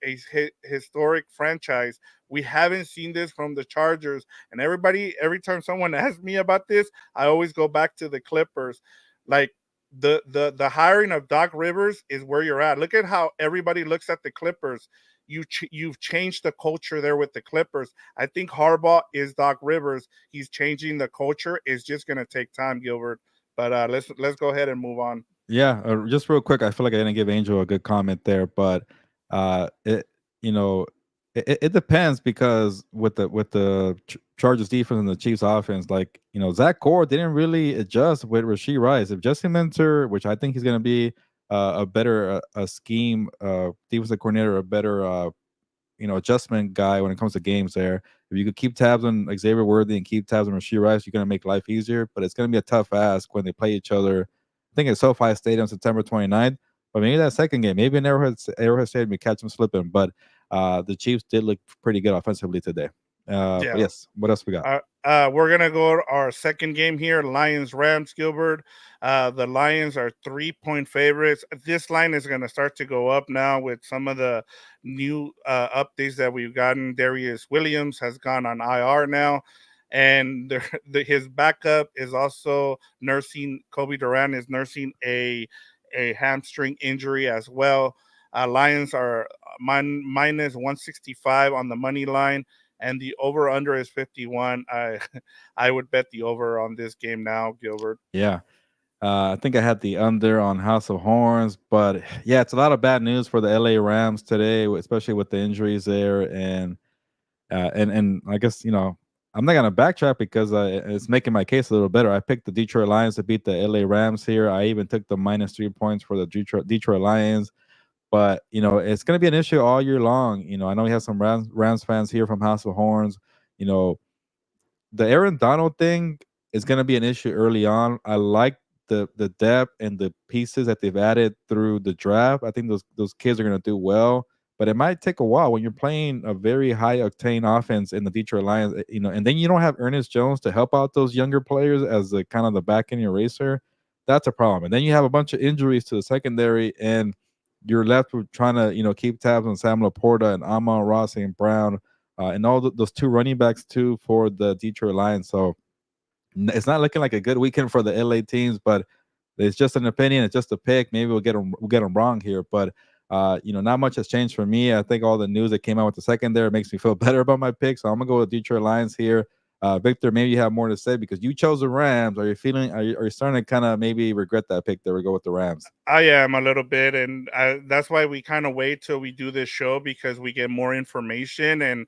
historic franchise. We haven't seen this from the Chargers. And every time someone asks me about this, I always go back to the Clippers. Like the hiring of Doc Rivers is where you're at. Look at how everybody looks at the Clippers. You've changed the culture there with the Clippers. I think Harbaugh is Doc Rivers. He's changing the culture. It's just gonna take time, Gilbert. But let's go ahead and move on. Yeah, just real quick, I feel like I didn't give Angel a good comment there, but it you know it depends because with the Chargers defense and the Chiefs offense, like Zach Core didn't really adjust with Rasheed Rice. If Justin Minter, which I think he's going to be a better a scheme defensive coordinator, a better adjustment guy when it comes to games there. If you could keep tabs on Xavier Worthy and keep tabs on Rasheed Rice, you're going to make life easier. But it's going to be a tough ask when they play each other. I think at SoFi Stadium September 29th. But maybe that second game, maybe in Arrowhead Stadium, we catch them slipping. But the Chiefs did look pretty good offensively today. But Yeah. yes, what else we got? We're gonna go to our second game here. Lions Rams, Gilbert. The Lions are 3-point favorites. This line is gonna start to go up now with some of the new updates that we've gotten. Darius Williams has gone on IR now, and his backup is also nursing. Kobe Durant is nursing a hamstring injury as well. Lions are minus 165 on the money line, and the over under is 51. I would bet the over on this game now, Gilbert. Yeah. I think I had the under on House of Horns, but yeah, it's a lot of bad news for the LA Rams today, especially with the injuries there. And I guess I'm not gonna backtrack because it's making my case a little better. I picked the Detroit Lions to beat the LA Rams here. I even took the minus 3 points for the Detroit Lions. But it's gonna be an issue all year long. I know we have some Rams fans here from House of Horns. You know, the Aaron Donald thing is going to be an issue early on. I like the depth and the pieces that they've added through the draft. I think those kids are going to do well, but it might take a while when you're playing a very high octane offense in the Detroit Lions. And then you don't have Ernest Jones to help out those younger players as the kind of the back end eraser. That's a problem. And then you have a bunch of injuries to the secondary, and you're left with trying to keep tabs on Sam Laporta and Amon-Ra St. Brown and all those two running backs too for the Detroit Lions. So it's not looking like a good weekend for the LA teams, but it's just an opinion. It's just a pick. Maybe we'll get them wrong here, but not much has changed for me. I think all the news that came out with the second there makes me feel better about my pick. So I'm gonna go with Detroit Lions here. Victor, maybe you have more to say because you chose the Rams. Are you feeling? Are you starting to kind of maybe regret that pick there? We go with the Rams. I am a little bit, and that's why we kind of wait till we do this show because we get more information. And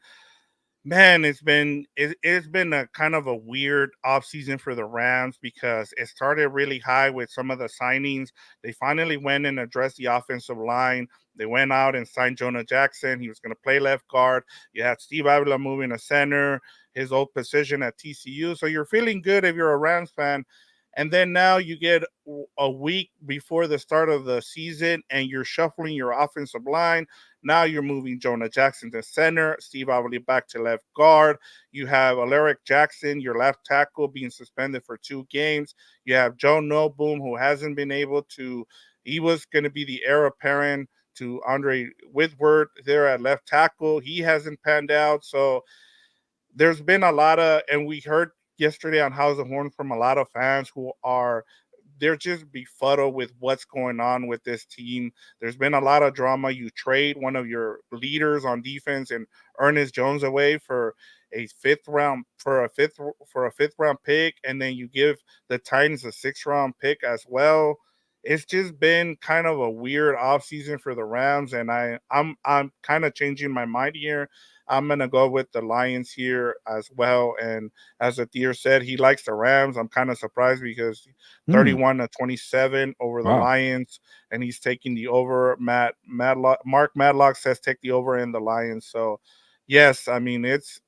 man, it's been a kind of a weird offseason for the Rams because it started really high with some of the signings. They finally went and addressed the offensive line. They went out and signed Jonah Jackson. He was going to play left guard. You had Steve Avila moving to center, his old position at TCU. So you're feeling good if you're a Rams fan. And then now you get a week before the start of the season and you're shuffling your offensive line. Now you're moving Jonah Jackson to center, Steve Avila back to left guard. You have Alaric Jackson, your left tackle, being suspended for 2 games. You have Joe Noboom, who hasn't been able to. He was going to be the heir apparent to Andre Whitworth there at left tackle. He hasn't panned out. So there's been a lot of, and we heard yesterday on House of Horn from a lot of fans who are they're just befuddled with what's going on with this team. There's been a lot of drama. You trade one of your leaders on defense and Ernest Jones away for a fifth round pick, and then you give the Titans a 6th round pick as well. It's just been kind of a weird offseason for the Rams, and I'm kind of changing my mind here. I'm gonna go with the Lions here as well. And as Atir said, he likes the Rams. I'm kind of surprised because Hmm. 31-27 over the Wow. Lions, and he's taking the over. Mark Madlock says take the over in the Lions. So yes, I mean it's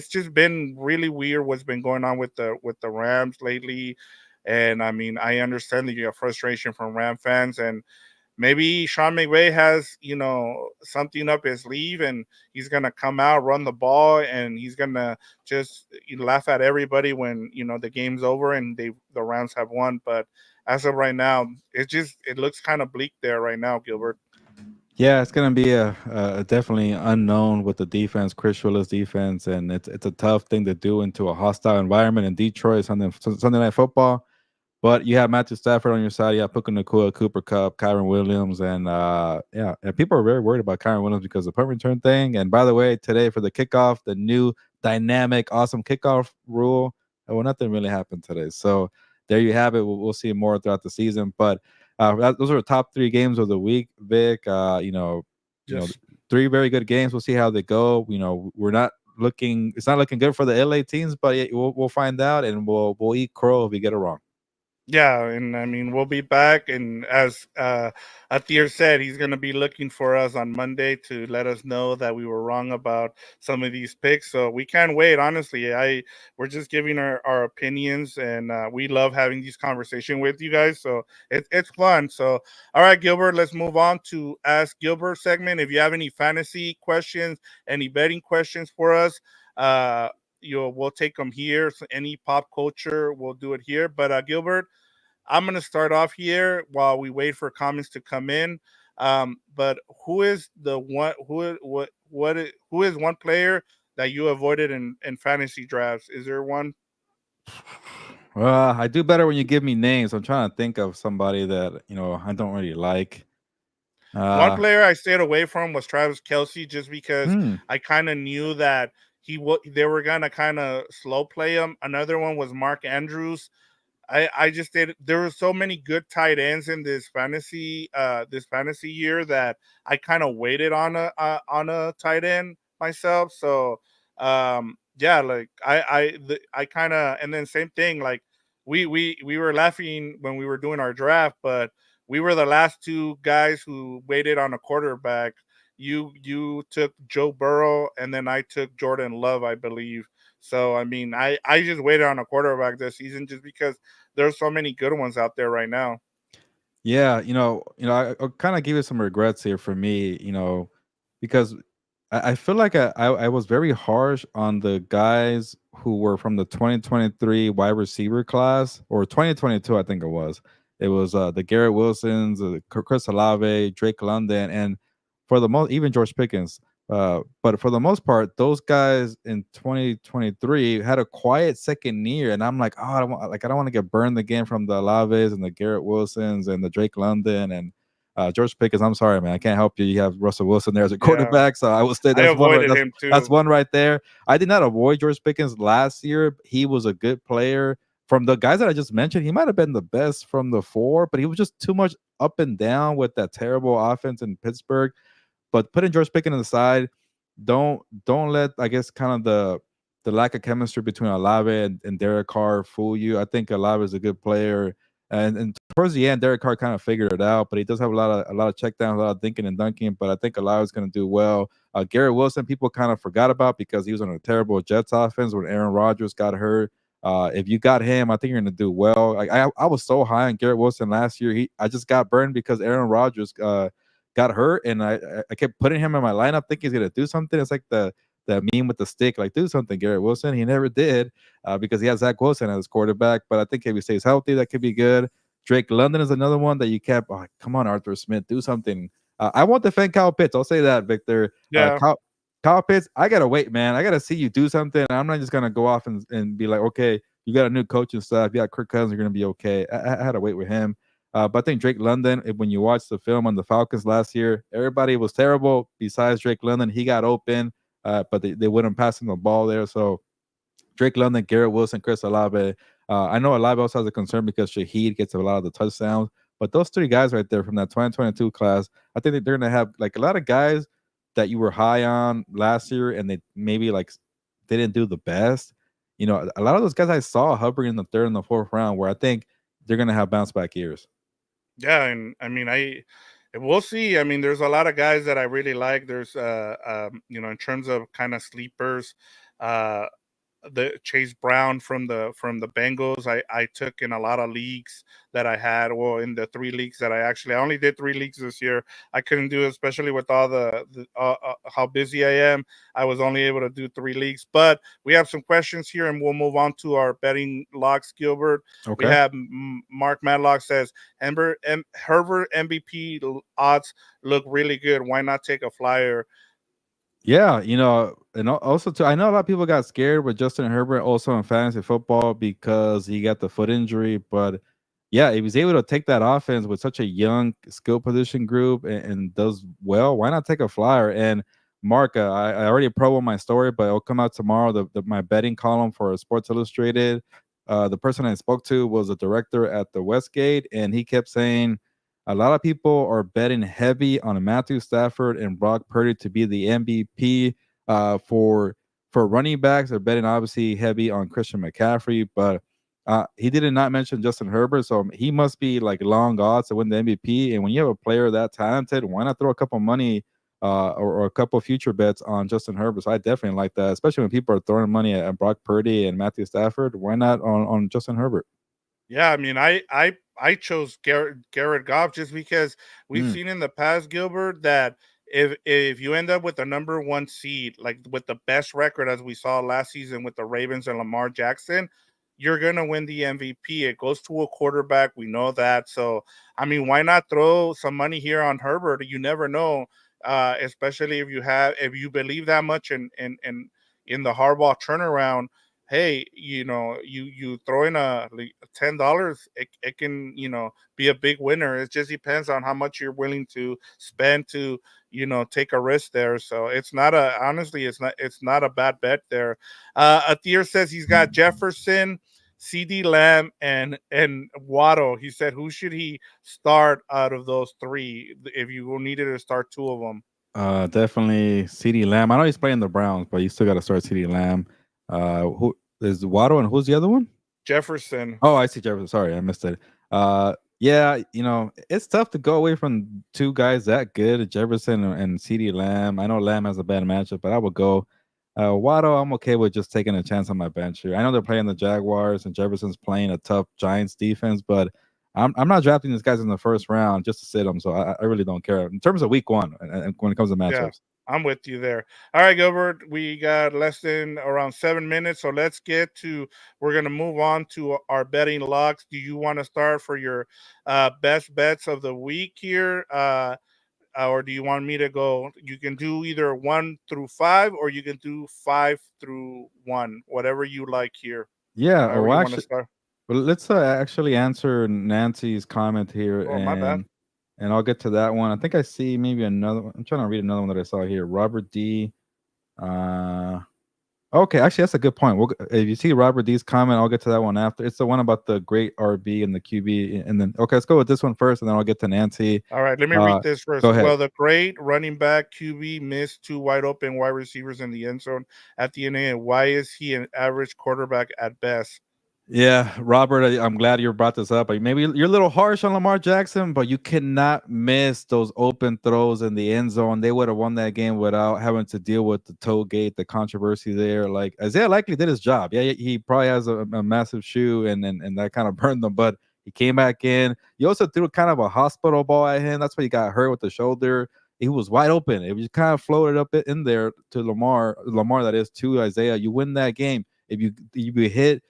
just been really weird what's been going on with the Rams lately. And I mean, I understand the frustration from Ram fans, and maybe Sean McVay has, something up his sleeve, and he's gonna come out, run the ball, and he's gonna just laugh at everybody when the game's over and the Rams have won. But as of right now, it looks kind of bleak there right now, Gilbert. Yeah, it's gonna be a definitely unknown with the defense, Chris Shula's defense, and it's a tough thing to do into a hostile environment in Detroit Sunday Night Football. But you have Matthew Stafford on your side. You have Puka Nakua, Cooper Cup, Kyron Williams, and yeah, and people are very worried about Kyron Williams because of the punt return thing. And by the way, today for the kickoff, the new dynamic, awesome kickoff rule. Well, nothing really happened today. So there you have it. We'll see more throughout the season. But those are the top three games of the week, Vic. Just Three very good games. We'll see how they go. We're not looking. It's not looking good for the LA teams, but yeah, we'll find out, and we'll eat crow if we get it wrong. Yeah, and I mean we'll be back, and as Atir said, he's going to be looking for us on Monday to let us know that we were wrong about some of these picks. So we can't wait. Honestly, we're just giving our opinions, and we love having these conversation with you guys. So it's fun. So all right, Gilbert, let's move on to Ask Gilbert segment. If you have any fantasy questions, any betting questions for us, uh, we'll take them here. So any pop culture, we'll do it here. But Gilbert, I'm gonna start off here while we wait for comments to come in. But who is the one who is one player that you avoided in fantasy drafts? Is there one? I do better when you give me names. I'm trying to think of somebody that I don't really like. One Uh, player I stayed away from was Travis Kelsey, just because hmm. I kind of knew that they were gonna kind of slow play him. Another one was Mark Andrews. I just did. There were so many good tight ends in this fantasy year that I kind of waited on a tight end myself. So yeah, like I kind of, and then same thing, like we were laughing when we were doing our draft, but we were the last two guys who waited on a quarterback. You took Joe Burrow, and then I took Jordan Love, I believe. So I mean, I just waited on a quarterback this season just because there's so many good ones out there right now. Yeah, I'll kind of give you some regrets here for me, because I feel like I was very harsh on the guys who were from the 2023 wide receiver class, or 2022, I think it was. It was the Garrett Wilsons, Chris Olave, Drake London, and for the most, even George Pickens. But for the most part, those guys in 2023 had a quiet second year, and I'm like, oh, I don't want to get burned again from the Olaves and the Garrett Wilsons and the Drake London and George Pickens. I'm sorry, man, I can't help you. You have Russell Wilson there as a Yeah, quarterback, so I will say I that's one right. avoided him That's too. one right there. I did not avoid George Pickens last year. He was a good player. From the guys that I just mentioned, he might have been the best from the four, but he was just too much up and down with that terrible offense in Pittsburgh. But putting George Pickens aside, don't let, I guess, kind of the lack of chemistry between Olave and Derek Carr fool you. I think Olave is a good player, and towards the end, Derek Carr kind of figured it out. But he does have a lot of check downs, a lot of thinking and dunking. But I think Olave is going to do well. Garrett Wilson, people kind of forgot about because he was on a terrible Jets offense when Aaron Rodgers got hurt. If you got him, I think you're going to do well. I was so high on Garrett Wilson last year. I just got burned because Aaron Rodgers got hurt, and I kept putting him in my lineup thinking he's gonna do something. It's like the meme with the stick, like do something, Garrett Wilson. He never did because he has Zach Wilson as quarterback. But I think if he stays healthy, that could be good. Drake London is another one that you kept. Oh, come on, Arthur Smith, do something. I won't defend Kyle Pitts. I'll say that, Victor. Yeah, Kyle Pitts, I gotta wait, man. I gotta see you do something. I'm not just gonna go off and be like, okay, you got a new coach and stuff. You got Kirk Cousins, you're gonna be okay. I had to wait with him. But I think Drake London, when you watch the film on the Falcons last year, everybody was terrible besides Drake London. He got open, but they wouldn't pass him the ball there. So Drake London, Garrett Wilson, Chris Olave. I know Olave also has a concern because Shaheed gets a lot of the touchdowns. But those three guys right there from that 2022 class, I think they're going to have like a lot of guys that you were high on last year and they maybe like didn't do the best, a lot of those guys I saw hovering in the third and the fourth round where I think they're gonna have bounce back years. Yeah, and I mean, we'll see. I mean, there's a lot of guys that I really like. There's in terms of kind of sleepers, uh the Chase Brown from the Bengals. I took in a lot of leagues that I had. Well, in the three leagues that I only did three leagues this year. I couldn't do it, especially with all how busy I am. I was only able to do three leagues. But we have some questions here, and we'll move on to our betting locks. Gilbert, we Okay. have Mark Madlock says Herbert MVP odds look really good. Why not take a flyer? Yeah, and also too, I know a lot of people got scared with Justin Herbert also in fantasy football because he got the foot injury. But yeah, if he's able to take that offense with such a young skill position group and does well, why not take a flyer? And Mark, I already pro on my story, but it'll come out tomorrow. My betting column for Sports Illustrated. The person I spoke to was a director at the Westgate, and he kept saying a lot of people are betting heavy on Matthew Stafford and Brock Purdy to be the MVP. For running backs, they're betting obviously heavy on Christian McCaffrey, but he did not mention Justin Herbert, so he must be like long odds to win the MVP. And when you have a player that talented, why not throw a couple money or a couple future bets on Justin Herbert? So I definitely like that, especially when people are throwing money at Brock Purdy and Matthew Stafford. Why not on Justin Herbert? Yeah, I mean, I chose Garrett Goff just because we've Mm. seen in the past, Gilbert, that if you end up with the number one seed, like with the best record as we saw last season with the Ravens and Lamar Jackson, you're gonna win the MVP. It goes to a quarterback. We know that. So I mean, why not throw some money here on Herbert? You never know, especially if you believe that much in the Harbaugh turnaround. Hey, you throw in a like $10, it can be a big winner. It just depends on how much you're willing to spend to take a risk there. So it's not a honestly it's not a bad bet there. Athir says he's got Jefferson, CD Lamb, and Waddle. He said who should he start out of those three if you needed to start two of them? Definitely CD Lamb. I know he's playing the Browns, but you still got to start CD Lamb. Who is Waddle and who's the other one? Jefferson. Oh, I see Jefferson. Sorry, I missed it. Yeah, it's tough to go away from two guys that good, Jefferson and CD Lamb. I know Lamb has a bad matchup, but I would go Waddle. I'm okay with just taking a chance on my bench here. I know they're playing the Jaguars and Jefferson's playing a tough Giants defense, but I'm not drafting these guys in the first round just to sit them. So I really don't care in terms of week one and when it comes to Yeah, matchups. I'm with you there. All right, Gilbert, we got less than around 7 minutes, so let's get to. We're gonna move on to our betting locks. Do you want to start for your best bets of the week here, or do you want me to go? You can do either 1 through 5, or you can do 5 through 1, whatever you like here. Yeah. However Oh, you want to actually, start. well, let's actually answer Nancy's comment here, Oh, my bad. and I'll get to that one. I think I see maybe another one. I'm trying to read another one that I saw here. Robert D. Uh, okay, actually, that's a good point. If you see Robert D's comment, I'll get to that one after. It's the one about the great RB and the QB, and then okay, let's go with this one first, and then I'll get to Nancy. All right, let me read Uh, this first. Go ahead. Well, the great running back QB missed two wide open wide receivers in the end zone at the end. Why is he an average quarterback at best? Yeah, Robert, I'm glad you brought this up. Like, maybe you're a little harsh on Lamar Jackson, but you cannot miss those open throws in the end zone. They would have won that game without having to deal with the toe gate, the controversy there. Like Isaiah likely did his job. Yeah, he probably has a massive shoe, and that kind of burned them. But he came back in. He also threw kind of a hospital ball at him. That's why he got hurt with the shoulder. He was wide open. It was kind of floated up in there to Lamar that is to Isaiah. You win that game if you hit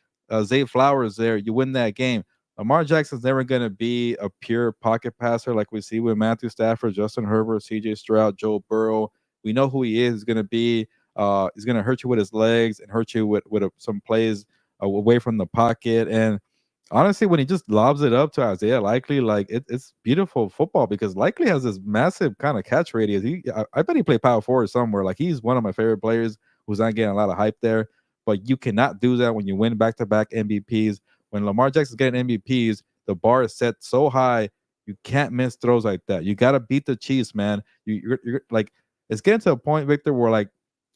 Zay Flowers there, you win that game. Lamar Jackson's never going to be a pure pocket passer like we see with Matthew Stafford, Justin Herbert, CJ Stroud, Joe Burrow. We know who he is. He's going to be, he's going to hurt you with his legs and hurt you with some plays away from the pocket. And honestly, when he just lobs it up to Isaiah Likely, like it's beautiful football because Likely has this massive kind of catch radius. I bet he played power forward somewhere. Like he's one of my favorite players who's not getting a lot of hype there. But you cannot do that when you win back-to-back MVPs. When Lamar Jackson's getting MVPs, the bar is set so high, you can't miss throws like that. You got to beat the Chiefs, man. You're like it's getting to a point, Victor, where like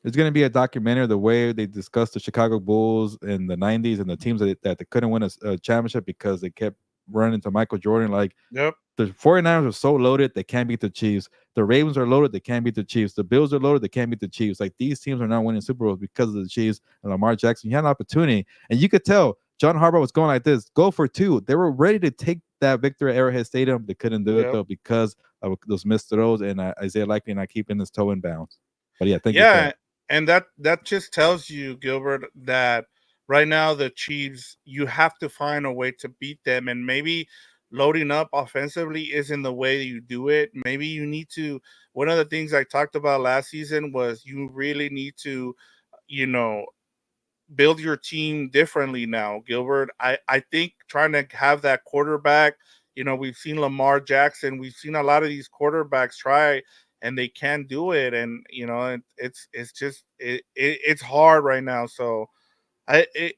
there's going to be a documentary the way they discussed the Chicago Bulls in the '90s and the teams that they couldn't win a championship because they kept running into Michael Jordan. Like Yep. the 49ers are so loaded, they can't beat the Chiefs. The Ravens are loaded, they can't beat the Chiefs. The Bills are loaded, they can't beat the Chiefs. Like these teams are not winning Super Bowls because of the Chiefs and Lamar Jackson. You had an opportunity, and you could tell John Harbaugh was going like this: go for two. They were ready to take that victory at Arrowhead Stadium. They couldn't do it Yep. though because of those missed throws and Isaiah Likely not keeping his toe in bounds. But yeah, thank you for Yeah, that. and that just tells you, Gilbert, that right now the Chiefs, you have to find a way to beat them, and maybe loading up offensively isn't the way you do it. Maybe you need to. One of the things I talked about last season was you really need to, you know, build your team differently now, Gilbert. I think trying to have that quarterback, we've seen Lamar Jackson, we've seen a lot of these quarterbacks try and they can't do it. And it's just it's hard right now. So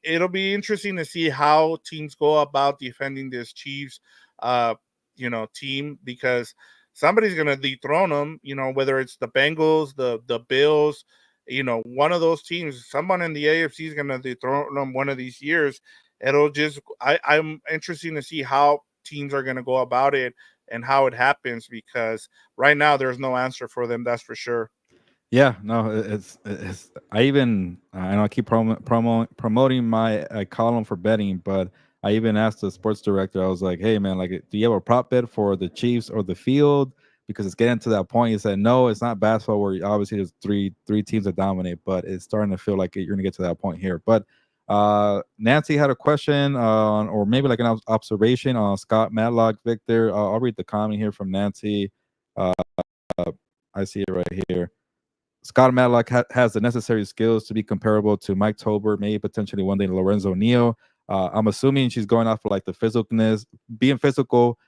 it'll be interesting to see how teams go about defending this Chiefs, uh, team, because somebody's gonna dethrone them. Whether it's the Bengals, the Bills, one of those teams, someone in the AFC is gonna dethrone them one of these years. I'm interested to see how teams are gonna go about it and how it happens, because right now there's no answer for them. That's for sure. Yeah, no, it's. I even I know I keep promoting my column for betting, but I even asked the sports director. I was like, "Hey, man, like, do you have a prop bet for the Chiefs or the field? Because it's getting to that point." He said, "No, it's not basketball where obviously there's three teams that dominate, but it's starting to feel like you're going to get to that point here." But Nancy had a question or maybe like an observation on Scott Matlock. Victor, I'll read the comment here from Nancy. Uh, I see it right here. Scott Matlock has the necessary skills to be comparable to Mike Tober, maybe potentially one day Lorenzo Neal. I'm assuming she's going off of like the physicalness, being physical,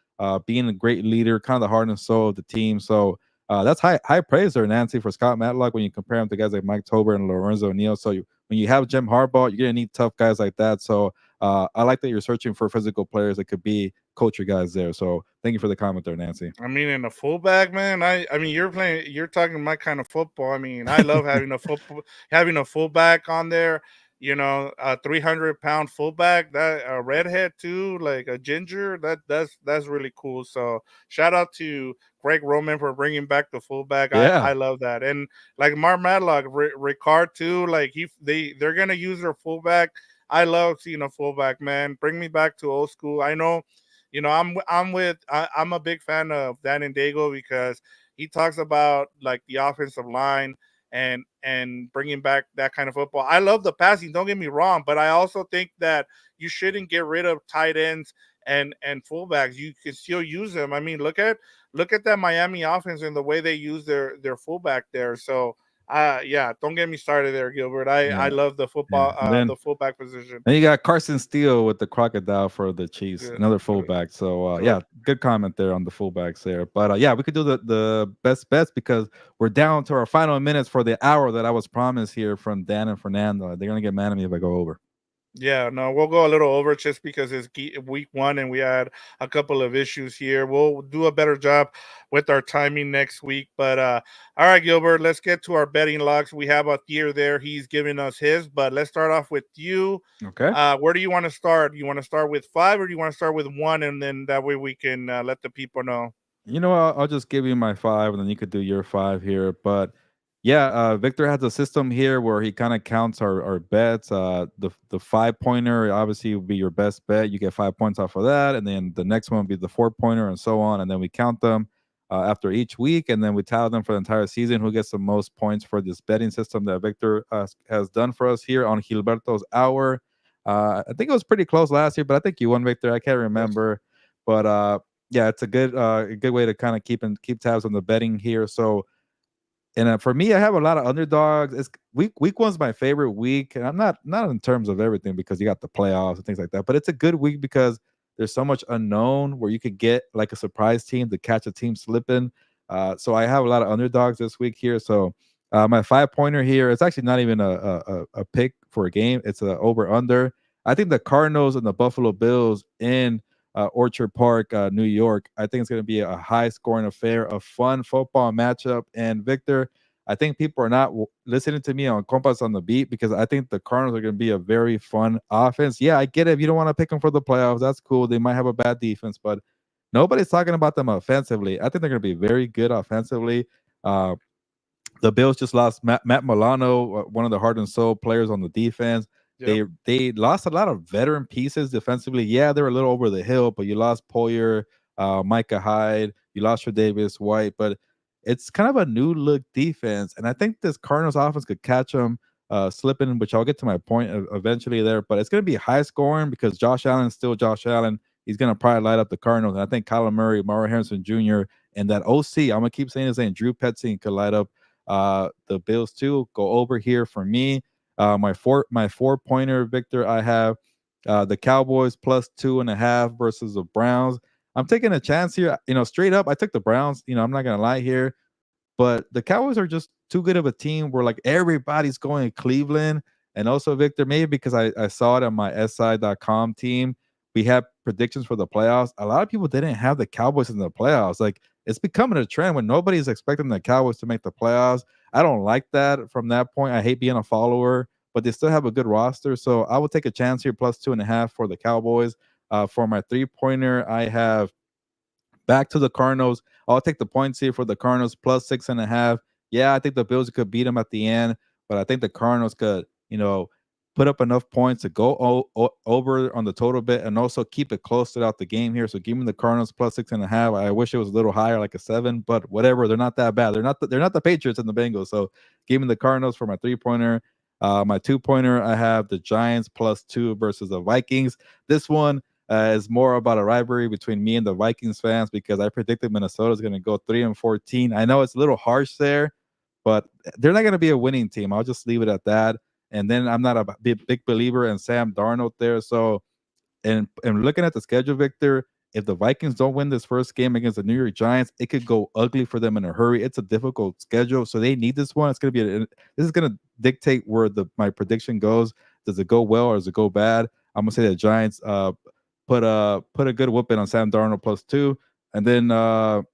being a great leader, kind of the heart and soul of the team. So that's high praise there, Nancy, for Scott Matlock when you compare him to guys like Mike Tober and Lorenzo Neal. So when you have Jim Harbaugh, you're gonna need tough guys like that. So I like that you're searching for physical players that could be culture guys there. So thank you for the comment there, Nancy. I mean, in a fullback, man. I mean, you're talking my kind of football. I mean, I love having a fullback on there. A 300-pound fullback, that a redhead too, like a ginger. That's really cool. So shout out to Greg Roman for bringing back the fullback. Yeah, I love that. And like Mark Madlock, Ricard too. Like they're gonna use their fullback. I love seeing a fullback, man. Bring me back to old school. I know, I'm a big fan of Dan and Dago, because he talks about like the offensive line and bringing back that kind of football. I love the passing, don't get me wrong, but I also think that you shouldn't get rid of tight ends and fullbacks. You can still use them. I mean, look at that Miami offense and the way they use their fullback there. So yeah, don't get me started there, Gilbert. I yeah, love the yeah. football, And then the fullback position. And you got Carson Steele with the crocodile for the Chiefs, Yeah, another fullback. So yeah, correct. good comment there on the fullbacks there. But yeah, we could do the best bets because we're down to our final minutes for the hour that I was promised here from Dan and Fernando. They're gonna get mad at me if I go over. Yeah, no, we'll go a little over just because it's week one and we had a couple of issues here. We'll do a better job with our timing next week. But all right, Gilbert, let's get to our betting logs. We have a tier there. He's giving us his, but let's start off with you. Okay. Where do you want to start? You want to start with five, or do you want to start with one, and then that way we can let the people know? You know, I'll just give you my five, and then you could do your five here. But yeah, Victor has a system here where he kind of counts our bets. The 5 pointer obviously would be your best bet. You get 5 points off of that, and then the next one would be the 4 pointer, and so on. And then we count them after each week, and then we tally them for the entire season. Who gets the most points for this betting system that Victor has done for us here on Gilberto's Hour? I think it was pretty close last year, but I think you won, Victor. I can't Yes. remember, but yeah, it's a good way to kind of keep tabs on the betting here. So, and for me, I have a lot of underdogs. It's week one's my favorite week, and I'm not in terms of everything because you got the playoffs and things like that. But it's a good week because there's so much unknown where you could get like a surprise team to catch a team slipping. So I have a lot of underdogs this week here. So my 5 pointer here, it's actually not even a pick for a game. It's a over under. I think the Cardinals and the Buffalo Bills in Orchard Park, New York. I think it's going to be a high scoring affair, a fun football matchup. And Victor, I think people are not listening to me on Compas on the Beat because I think the Cardinals are going to be a very fun offense. Yeah, I get it. If you don't want to pick them for the playoffs, that's cool. They might have a bad defense, but nobody's talking about them offensively. I think they're going to be very good offensively. Uh, the Bills just lost Matt Milano, one of the heart and soul players on the defense. Yep. They lost a lot of veteran pieces defensively. Yeah, they're a little over the hill, but you lost Poyer, Micah Hyde, you lost your Davis White, but it's kind of a new look defense, and I think this Cardinals offense could catch them slipping, which I'll get to my point eventually there. But it's going to be high scoring because Josh Allen's still Josh Allen. He's going to probably light up the Cardinals, and I think Kyler Murray, Mario Harrison Jr., and that OC, I'm gonna keep saying his name, Drew Petzing, could light up the Bills too. Go over here for me. My four pointer, Victor. I have the Cowboys plus 2.5 versus the Browns. I'm taking a chance here. Straight up, I took the Browns. I'm not gonna lie here, but the Cowboys are just too good of a team where like everybody's going to Cleveland. And also, Victor, maybe because I saw it on my SI.com team, we have predictions for the playoffs. A lot of people didn't have the Cowboys in the playoffs. Like it's becoming a trend when nobody's expecting the Cowboys to make the playoffs. I don't like that from that point. I hate being a follower, but they still have a good roster. So I will take a chance here, plus 2.5 for the Cowboys. For my 3-pointer, I have back to the Cardinals. I'll take the points here for the Cardinals plus 6.5. Yeah, I think the Bills could beat them at the end, but I think the Cardinals could, put up enough points to go over on the total bit and also keep it close throughout the game here. So give me the Cardinals plus 6.5. I wish it was a little higher, like a 7, but whatever. They're not that bad. They're not the Patriots and the Bengals. So give me the Cardinals for my 3-pointer. My 2-pointer, I have the Giants plus 2 versus the Vikings. This one, is more about a rivalry between me and the Vikings fans because I predicted Minnesota is going to go 3-14. I know it's a little harsh there, but they're not going to be a winning team. I'll just leave it at that. And then I'm not a big believer in Sam Darnold there. So and looking at the schedule, Victor, if the Vikings don't win this first game against the New York Giants, it could go ugly for them in a hurry. It's a difficult schedule, so they need this one. It's going to be this is going to dictate where my prediction goes. Does it go well or does it go bad? I'm gonna say the Giants put a good whooping on Sam Darnold plus 2, and then the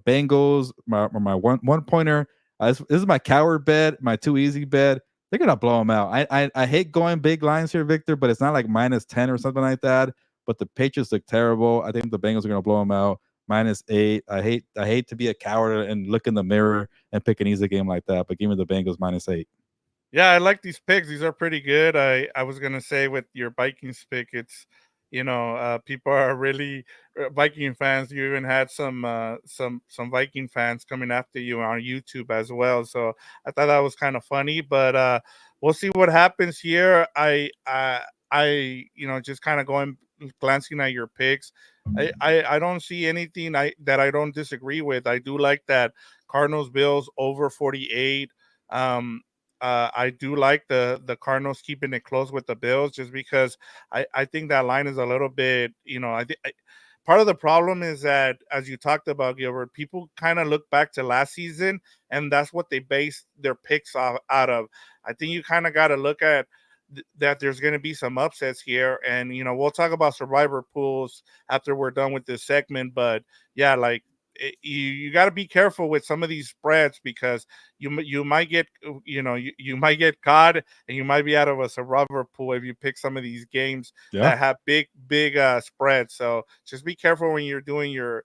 Bengals, my one pointer. This is my coward bet, my too easy bet. They're gonna blow them out. I hate going big lines here, Victor, but it's not like -10 or something like that. But the Patriots look terrible. I think the Bengals are gonna blow them out. -8. I hate to be a coward and look in the mirror and pick an easy game like that. But give me the Bengals -8. Yeah, I like these picks. These are pretty good. I was gonna say with your Vikings pick, it's people are really Viking fans. You even had some Viking fans coming after you on YouTube as well. So I thought that was kind of funny. But we'll see what happens here. Just kind of going glancing at your picks. I don't see anything that I don't disagree with. I do like that Cardinals Bills over 48. Um, I do like the Cardinals keeping it close with the Bills just because I think that line is a little bit, part of the problem is that as you talked about, Gilbert, people kind of look back to last season and that's what they base their picks out of. I think you kind of got to look at that there's going to be some upsets here, and we'll talk about survivor pools after we're done with this segment. But yeah, like you got to be careful with some of these spreads because you might get you might get caught and you might be out of a survivor pool if you pick some of these games Yeah. that have big spreads. So just be careful when you're doing your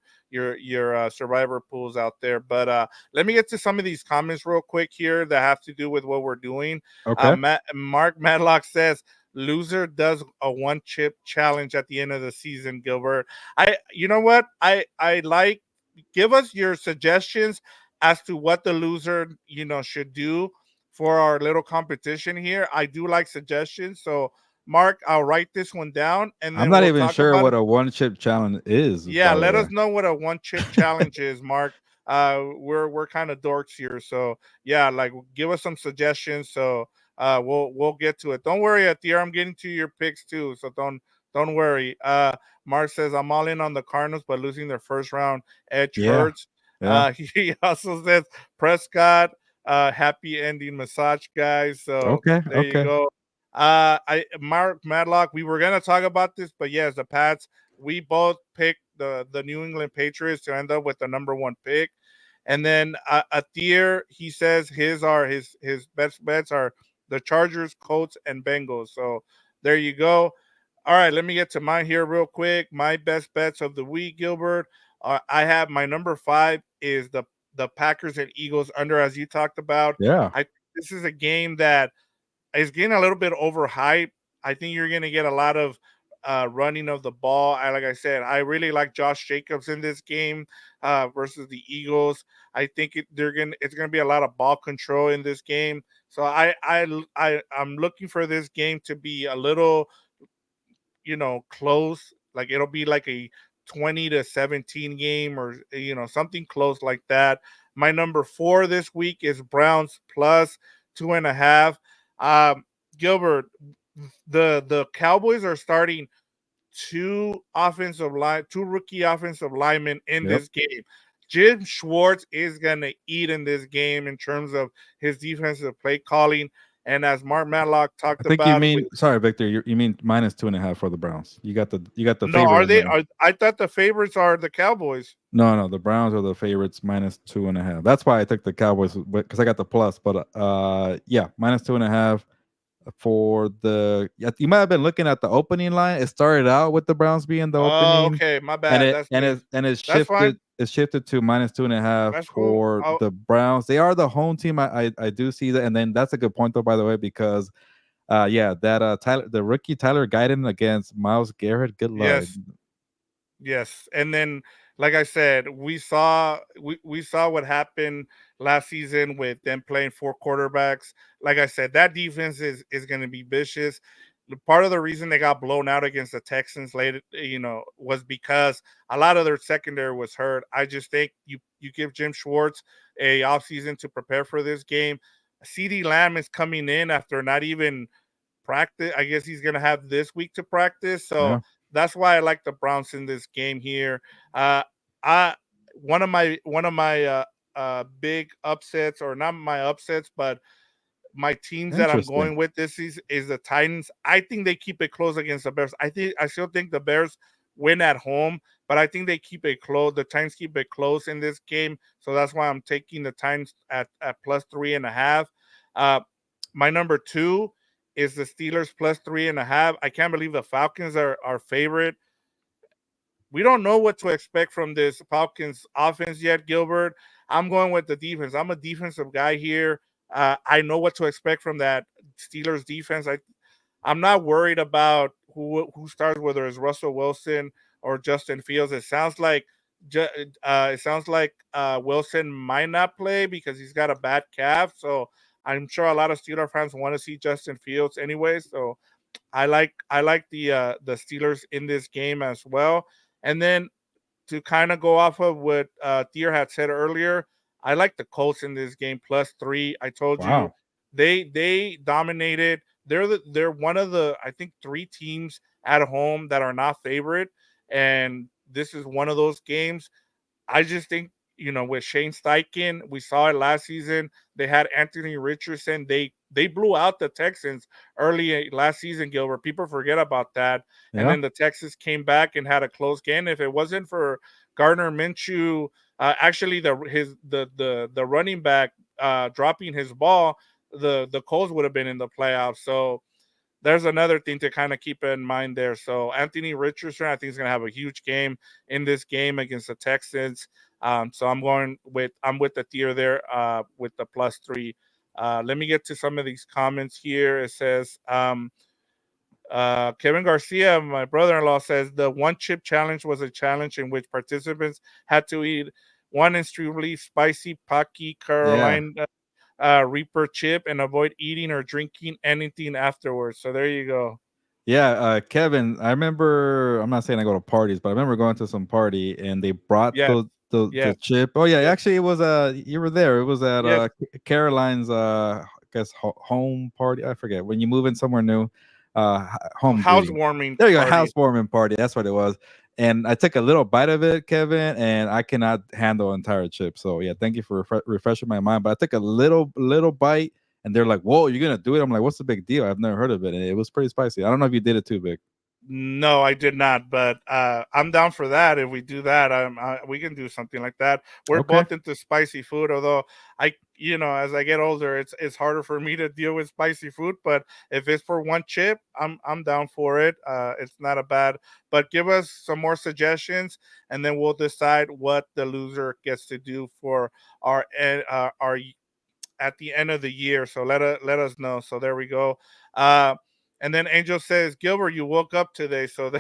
survivor pools out there. But let me get to some of these comments real quick here that have to do with what we're doing. Okay. Mark Madlock says loser does a one chip challenge at the end of the season. Gilbert, you know what, I like, give us your suggestions as to what the loser should do for our little competition here. I do like suggestions, so Mark, I'll write this one down and I'm then not we'll even talk sure about what it. a one chip challenge is, Yeah, by the let way. us know what a one chip challenge is, Mark. We're kind of dorks here, so yeah, like give us some suggestions. So we'll get to it. Don't worry, Atir, I'm getting to your picks too, so don't worry. Mark says I'm all in on the Cardinals, but losing their first round edge Yeah. hurts. Yeah. He also says Prescott, happy ending massage, guys. So Okay. there you Okay. go. I Mark Madlock, we were gonna talk about this, but yes, the Pats, we both picked the New England Patriots to end up with the number one pick. And then a tier, he says his best bets are the Chargers, Colts, and Bengals. So there you go. All right, let me get to mine here real quick. My best bets of the week, Gilbert. I have my number 5 is the Packers and Eagles under, as you talked about. Yeah. I This is a game that is getting a little bit overhyped. I think you're going to get a lot of running of the ball. Like I said, I really like Josh Jacobs in this game versus the Eagles. I think it's gonna be a lot of ball control in this game. So I'm looking for this game to be a little, close. Like it'll be like a 20-17 game, or something close like that. My number 4 this week is Browns plus 2.5. Um, Gilbert, the Cowboys are starting two rookie offensive linemen in Yep. this game. Jim Schwartz is gonna eat in this game in terms of his defensive play calling. And as Mark Matlock I talked think you about with mean, sorry, Victor. You mean -2.5 for the Browns. You got the no, favorite in there. I thought the favorites are the Cowboys. No, no, the Browns are the favorites -2.5. That's why I took the Cowboys because I got the plus. But yeah, -2.5 for the. Yeah, you might have been looking at the opening line. It started out with the Browns being the Oh, opening, okay, my and bad. it That's and me. it and it That's fine. shifted. It shifted to -2.5 That's cool. for the Browns. They are the home team. I do see that, and then that's a good point though, by the way, because yeah, that the rookie Tyler Guyton against Miles Garrett. Good lord. Yes. Yes, and then like I said, we saw what happened last season with them playing four quarterbacks. Like I said, that defense is going to be vicious. Part of the reason they got blown out against the Texans late, was because a lot of their secondary was hurt. I just think you give Jim Schwartz a offseason to prepare for this game. CD Lamb is coming in after not even practice. I guess he's gonna have this week to practice. So Yeah, that's why I like the Browns in this game here. Uh, I one of my big upsets, or not my upsets, but my teams that I'm interesting. going with this is the Titans. I think they keep it close against the Bears. I still think the Bears win at home, but I think they keep it close. The Titans keep it close in this game, so that's why I'm taking the Titans at plus 3.5. Uh, my number 2 is the Steelers plus 3.5. I can't believe the Falcons are our favorite. We don't know what to expect from this Falcons offense yet, Gilbert. I'm going with the defense. I'm a defensive guy here. I know what to expect from that Steelers defense. I'm not worried about who starts, whether it's Russell Wilson or Justin Fields. It sounds like Wilson might not play because he's got a bad calf. So I'm sure a lot of Steeler fans want to see Justin Fields anyway. So I like the Steelers in this game as well. And then to kind of go off of what Thier had said earlier, I like the Colts in this game plus 3. I told you Wow. they dominated. They're one of the, I think, 3 teams at home that are not favorite, and this is one of those games. I just think, with Shane Steichen, we saw it last season. They had Anthony Richardson. They blew out the Texans early last season, Gilbert. People forget about that. And Yeah. then the Texans came back and had a close game. If it wasn't for Gardner Minshew, actually the running back dropping his ball, the Colts would have been in the playoffs. So there's another thing to kind of keep in mind there. So Anthony Richardson, I think, is going to have a huge game in this game against the Texans. So I'm with the tier there with the plus 3. Let me get to some of these comments here. It says Kevin Garcia, my brother-in-law, says the one chip challenge was a challenge in which participants had to eat one extremely spicy Pocky Yeah. Carolina Reaper chip and avoid eating or drinking anything afterwards. So there you go. Yeah, Kevin, I remember. I'm not saying I go to parties, but I remember going to some party and they brought Yes, the yes, chip. Oh yeah, yes, actually it was you were there. It was at yes. Caroline's I guess home party. I forget when you move in somewhere new. Home greeting. Housewarming There you go, party. housewarming party. That's what it was. And I took a little bite of it, Kevin, and I cannot handle entire chip. So yeah, thank you for refreshing my mind. But I took a little bite and they're like, "Whoa, you're gonna do it?" I'm like, "What's the big deal? I've never heard of it." And it was pretty spicy. I don't know if you did it too, Vic. No, I did not, but I'm down for that. If we do that, we can do something like that. We're Okay. both into spicy food, although as I get older, it's harder for me to deal with spicy food. But if it's for one chip, I'm down for it. It's not a bad. But give us some more suggestions, and then we'll decide what the loser gets to do for our at the end of the year. So let us know. So there we go. Uh, and then Angel says, Gilbert, you woke up today. So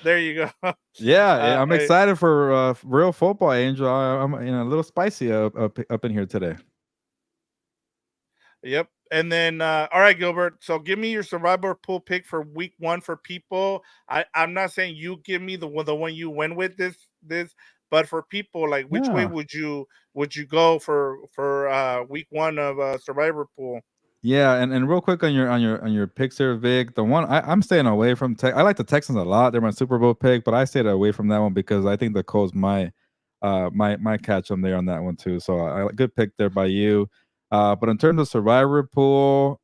there you go. Yeah, I'm I, excited for real football, Angel. I'm a little spicy up in here today. yep. And then all right, Gilbert. So give me your survivor pool pick for week one for people. I'm not saying you give me the one you went with this, but for people, like which way Yeah. would you go for week one of survivor pool? Yeah, and real quick on your picks here, Vic. The one I'm staying away from. I like the Texans a lot. They're my Super Bowl pick, but I stayed away from that one because I think the Colts might catch them there on that one too. So good pick there by you. But in terms of Survivor pool,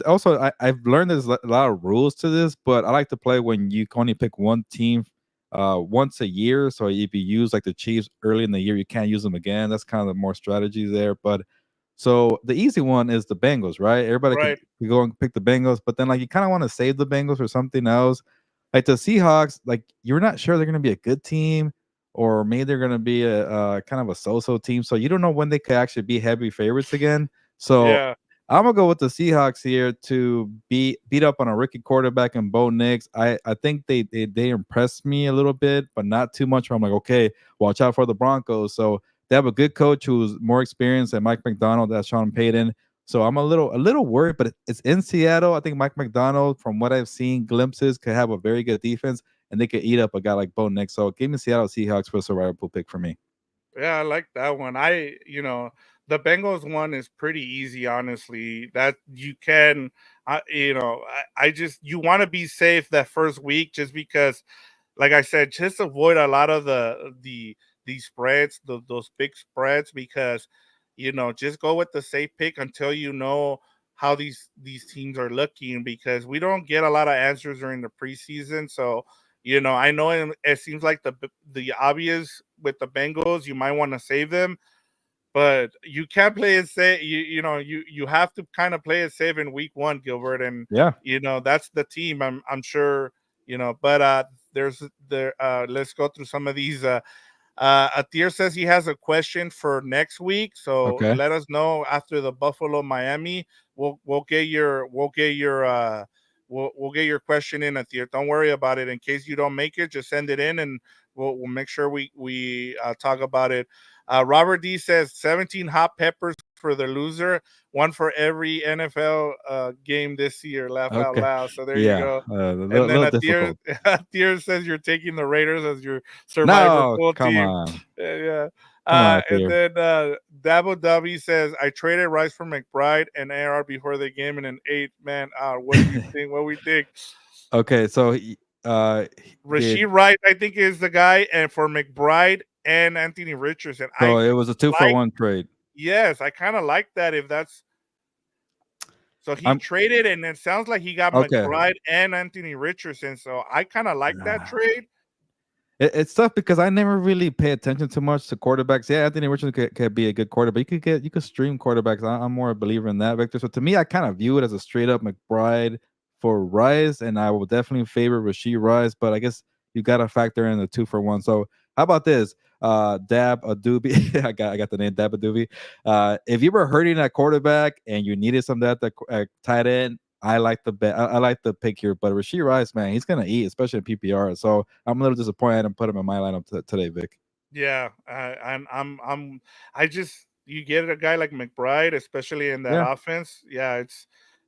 also I've learned there's a lot of rules to this, but I like to play when you can only pick one team once a year. So if you use like the Chiefs early in the year, you can't use them again. That's kind of the more strategies there. But so the easy one is the Bengals, right? Everybody could Right, go and pick the Bengals, but then like you kind of want to save the Bengals for something else. Like the Seahawks, like you're not sure they're going to be a good team, or maybe they're going to be a kind of a so-so team. So you don't know when they could actually be heavy favorites again. So yeah. I'm gonna go with the Seahawks here to beat up on a rookie quarterback and Bo Nix. I think they impressed me a little bit, but not too much. Where I'm like, okay, watch out for the Broncos. So they have a good coach who's more experienced than Mike McDonald, that's Sean Payton. So I'm a little worried, but it's in Seattle. I think Mike McDonald, from what I've seen glimpses, could have a very good defense, and they could eat up a guy like Bo Nix. So give me Seattle Seahawks for a survival pick for me. Yeah, I like that one. The Bengals one is pretty easy, honestly. That you can, I just you want to be safe that first week, just because, like I said, just avoid a lot of the these spreads, those big spreads, because just go with the safe pick until you know how these teams are looking, because we don't get a lot of answers during the preseason. So I know it seems like the obvious with the Bengals, you might want to save them, but you can't play it safe. You have to kind of play it safe in week one, Gilbert, and Yeah. that's the team. I'm sure. But there's there. Let's go through some of these. Atir says he has a question for next week, so Okay. let us know after the Buffalo Miami. We'll get your question in, Atir. Don't worry about it. In case you don't make it, just send it in, and we'll make sure we talk about it. Robert D says 17 hot peppers for the loser, one for every NFL game this year. Laugh out Okay. loud. So there you Yeah. go. A And then little difficult. Atir says you're taking the Raiders as your survivor No, pool come team. on. Yeah. Come on, And here. then Dabo W says I traded Rice for McBride and AR before the game in an 8-man out. What do you think? What we think? Okay, so did Rasheed Rice, I think, is the guy, and for McBride and Anthony Richardson. so it was a 2 for Like, 1 trade. yes, I kind of like that. If that's so, he I'm traded, and it sounds like he got okay. McBride and Anthony Richardson. So I kind of like that trade. It's tough because I never really pay attention too much to quarterbacks. Yeah, Anthony Richardson could be a good quarterback. You could stream quarterbacks. I'm more a believer in that, Victor. So to me, I kind of view it as a straight up McBride for Rice, and I will definitely favor Rasheed Rice. But I guess you got to factor in the 2 for 1. So how about this? Dab Adubi. I got the name Dab Adubi. If you were hurting at quarterback and you needed some that tight end, I like the bet. I like the pick here, but Rasheed Rice, man, he's gonna eat, especially in PPR. So I'm a little disappointed I didn't put him in my lineup today, Vic. Yeah, I just you get a guy like McBride, especially in that Yeah, offense. Yeah,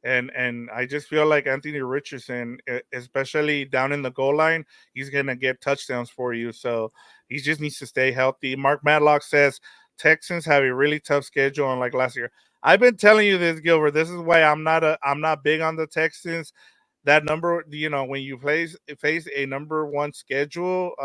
and I just feel like Anthony Richardson, especially down in the goal line, he's gonna get touchdowns for you. So he just needs to stay healthy. Mark Madlock says Texans have a really tough schedule, unlike last year. I've been telling you this, Gilbert. This is why I'm not big on the Texans. That number, when you face a number one schedule,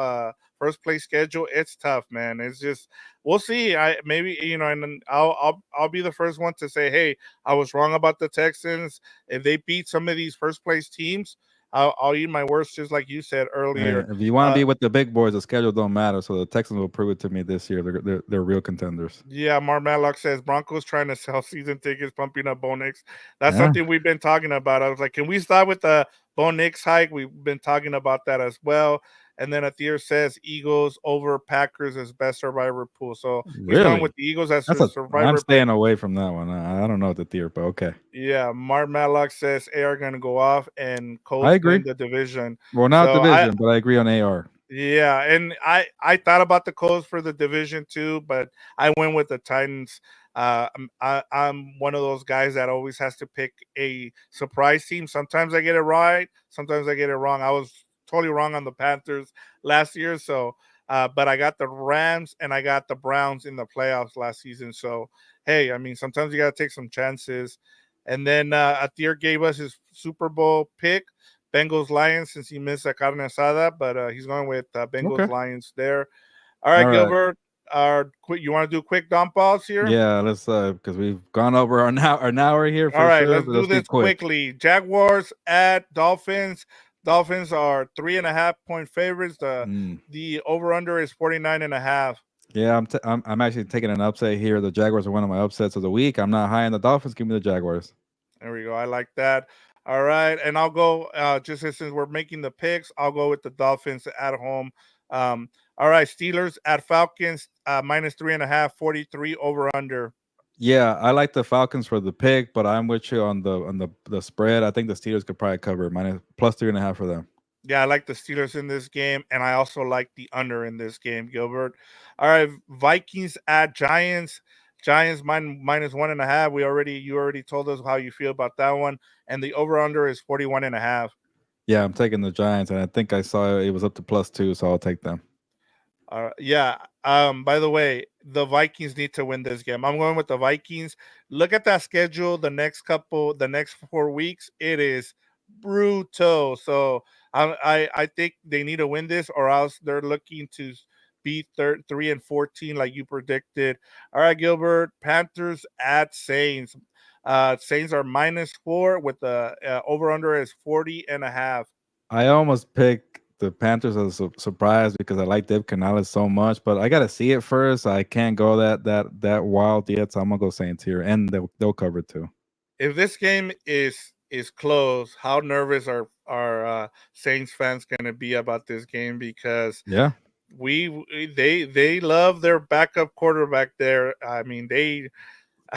first place schedule, it's tough, man. It's just we'll see. I maybe and then I'll be the first one to say, hey, I was wrong about the Texans. If they beat some of these first place teams, I'll eat my words just like you said Hey, earlier. if you want to Uh, be with the big boys, the schedule don't matter. So the Texans will prove it to me this year. They're real contenders. Yeah, Mark Matlock says Broncos trying to sell season tickets, pumping up Bo Nix. That's Yeah, something we've been talking about. I was like, can we start with the Bo Nix hike? We've been talking about that as well. And then Athir says Eagles over Packers as best survivor pool. So he's going with really. the Eagles as That's a. I'm survivor, but staying away from that one. I don't know the tier, but okay. yeah, Mark Matlock says A are going to go off and I Colts agree. win the division. Well, not So division, but I agree on AR. yeah, and I thought about the Colts for the division too, but I went with the Titans. I'm one of those guys that always has to pick a surprise team. Sometimes I get it right, sometimes I get it wrong. I was totally wrong on the Panthers last year, so but I got the Rams and I got the Browns in the playoffs last season. So hey, I mean sometimes you gotta take some chances. And then Atir gave us his Super Bowl pick. Bengals Lions since he missed a carne asada, but he's going with Bengals Okay. Lions there. All right, All right. Gilbert. Quick, you want to do quick dump balls here? Yeah, let's because we've gone over an hour here All for right, sure, let's but do let's be this quick. quickly. Jaguars at Dolphins. Dolphins are 3.5 point favorites. The Mm. the over under is 49.5. Yeah, I'm actually taking an upset here. The Jaguars are one of my upsets of the week. I'm not high on the Dolphins. Give me the Jaguars. There we go. I like that. All right, and I'll go. Just since we're making the picks, I'll go with the Dolphins at home. All right, Steelers at Falcons minus 3.5, 43 over under. Yeah, I like the Falcons for the pick, but I'm with you on the spread. I think the Steelers could probably cover minus plus 3.5 for them. Yeah, I like the Steelers in this game, and I also like the under in this game, Gilbert. All right, Vikings at Giants. Giants minus 1.5. You already told us how you feel about that one, and the over under is 41.5. Yeah, I'm taking the Giants, and I think I saw it was up to plus 2, so I'll take them. Yeah. By the way, the Vikings need to win this game. I'm going with the Vikings. Look at that schedule. The next 4 weeks, it is brutal. So I think they need to win this, or else they're looking to be 3-14, like you predicted. All right, Gilbert. Panthers at Saints. Saints are -4 with the over under is 40.5. I almost picked the Panthers as a surprise because I like Dave Canales so much, but I gotta see it first. I can't go that wild yet, so I'm gonna go Saints here, and they'll cover too. If this game is close, how nervous are Saints fans going to be about this game? Because Yeah, they love their backup quarterback there. I mean,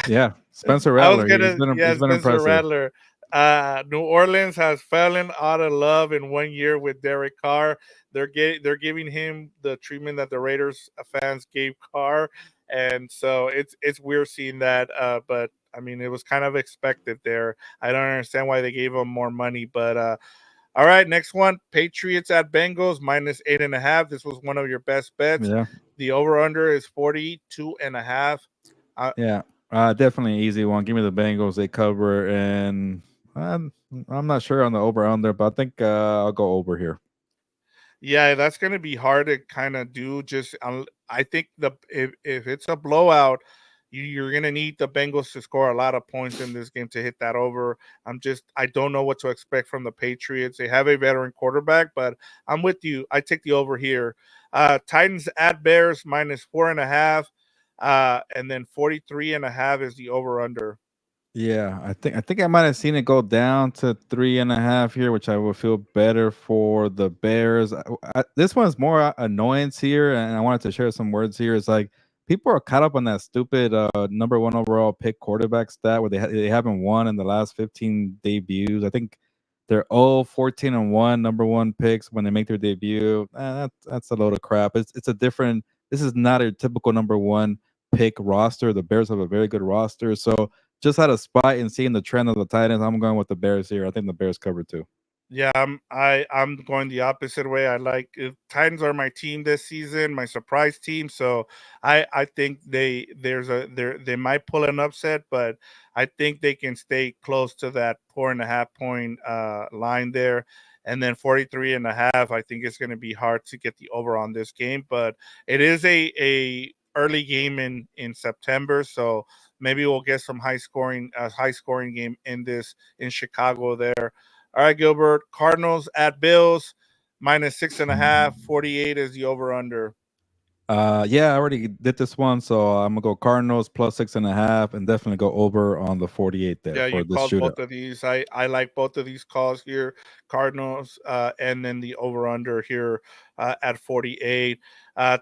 yeah. Spencer I was Rattler, gonna he's yeah, been Spencer impressive. Rattler. New Orleans has fallen out of love in 1 year with Derek Carr. They're giving him the treatment that the Raiders fans gave Carr, and so it's weird seeing that. But I mean, it was kind of expected there. I don't understand why they gave him more money, but all right, next one: Patriots at Bengals -8.5. This was one of your best bets. Yeah, The over under is 42.5. yeah. Definitely an easy one. Give me the Bengals. They cover, and I'm not sure on the over under, but I think I'll go over here. Yeah, that's gonna be hard to kind of do. I think the if it's a blowout, you're gonna need the Bengals to score a lot of points in this game to hit that over. I don't know what to expect from the Patriots. They have a veteran quarterback, but I'm with you. I take the over here. Titans at Bears -4.5, and then 43.5 is the over under. Yeah, I think I might have seen it go down to 3.5 here, which I would feel better for the Bears. This one's more annoyance here, and I wanted to share some words here. It's like people are caught up on that stupid number one overall pick quarterback stat where they haven't won in the last 15 debuts. I think they're all 14 and one number one picks when they make their debut. That's a load of crap. It's a different. This is not a typical number one pick roster. The Bears have a very good roster, so just had a spot and seeing the trend of the Titans, I'm going with the Bears here. I think the Bears cover too. Yeah, I'm going the opposite way. I like Titans are my team this season, my surprise team. So I think they might pull an upset, but I think they can stay close to that 4.5 point line there. And then 43.5, I think it's going to be hard to get the over on this game, but it is a early game in September, so maybe we'll get some high scoring game in Chicago there. All right, Gilbert. Cardinals at Bills minus 6.5. 48 is the over under. Yeah, I already did this one, so I'm gonna go Cardinals plus 6.5, and definitely go over on the 48 there Yeah, for you this called shootout. both of these. I like both of these calls here. Cardinals and then the over under here at 48.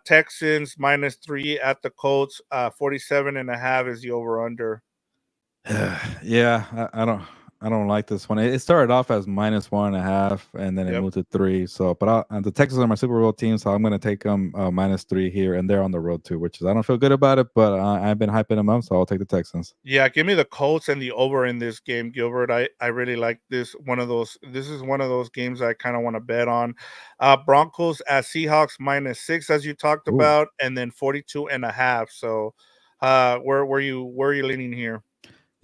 Texans minus 3 at the Colts. 47.5 is the over under. Yeah, I don't like this one. It started off as -1.5, and then it Yep. moved to 3. So, but the Texans are my Super Bowl team, so I'm gonna take them -3 here, and they're on the road too, which is I don't feel good about it, but I've been hyping them up, so I'll take the Texans. Yeah, give me the Colts and the over in this game, Gilbert. I really like this. This is one of those games I kind of want to bet on. Broncos at Seahawks minus 6, as you talked Ooh. about, and then 42.5. So where are you leaning here?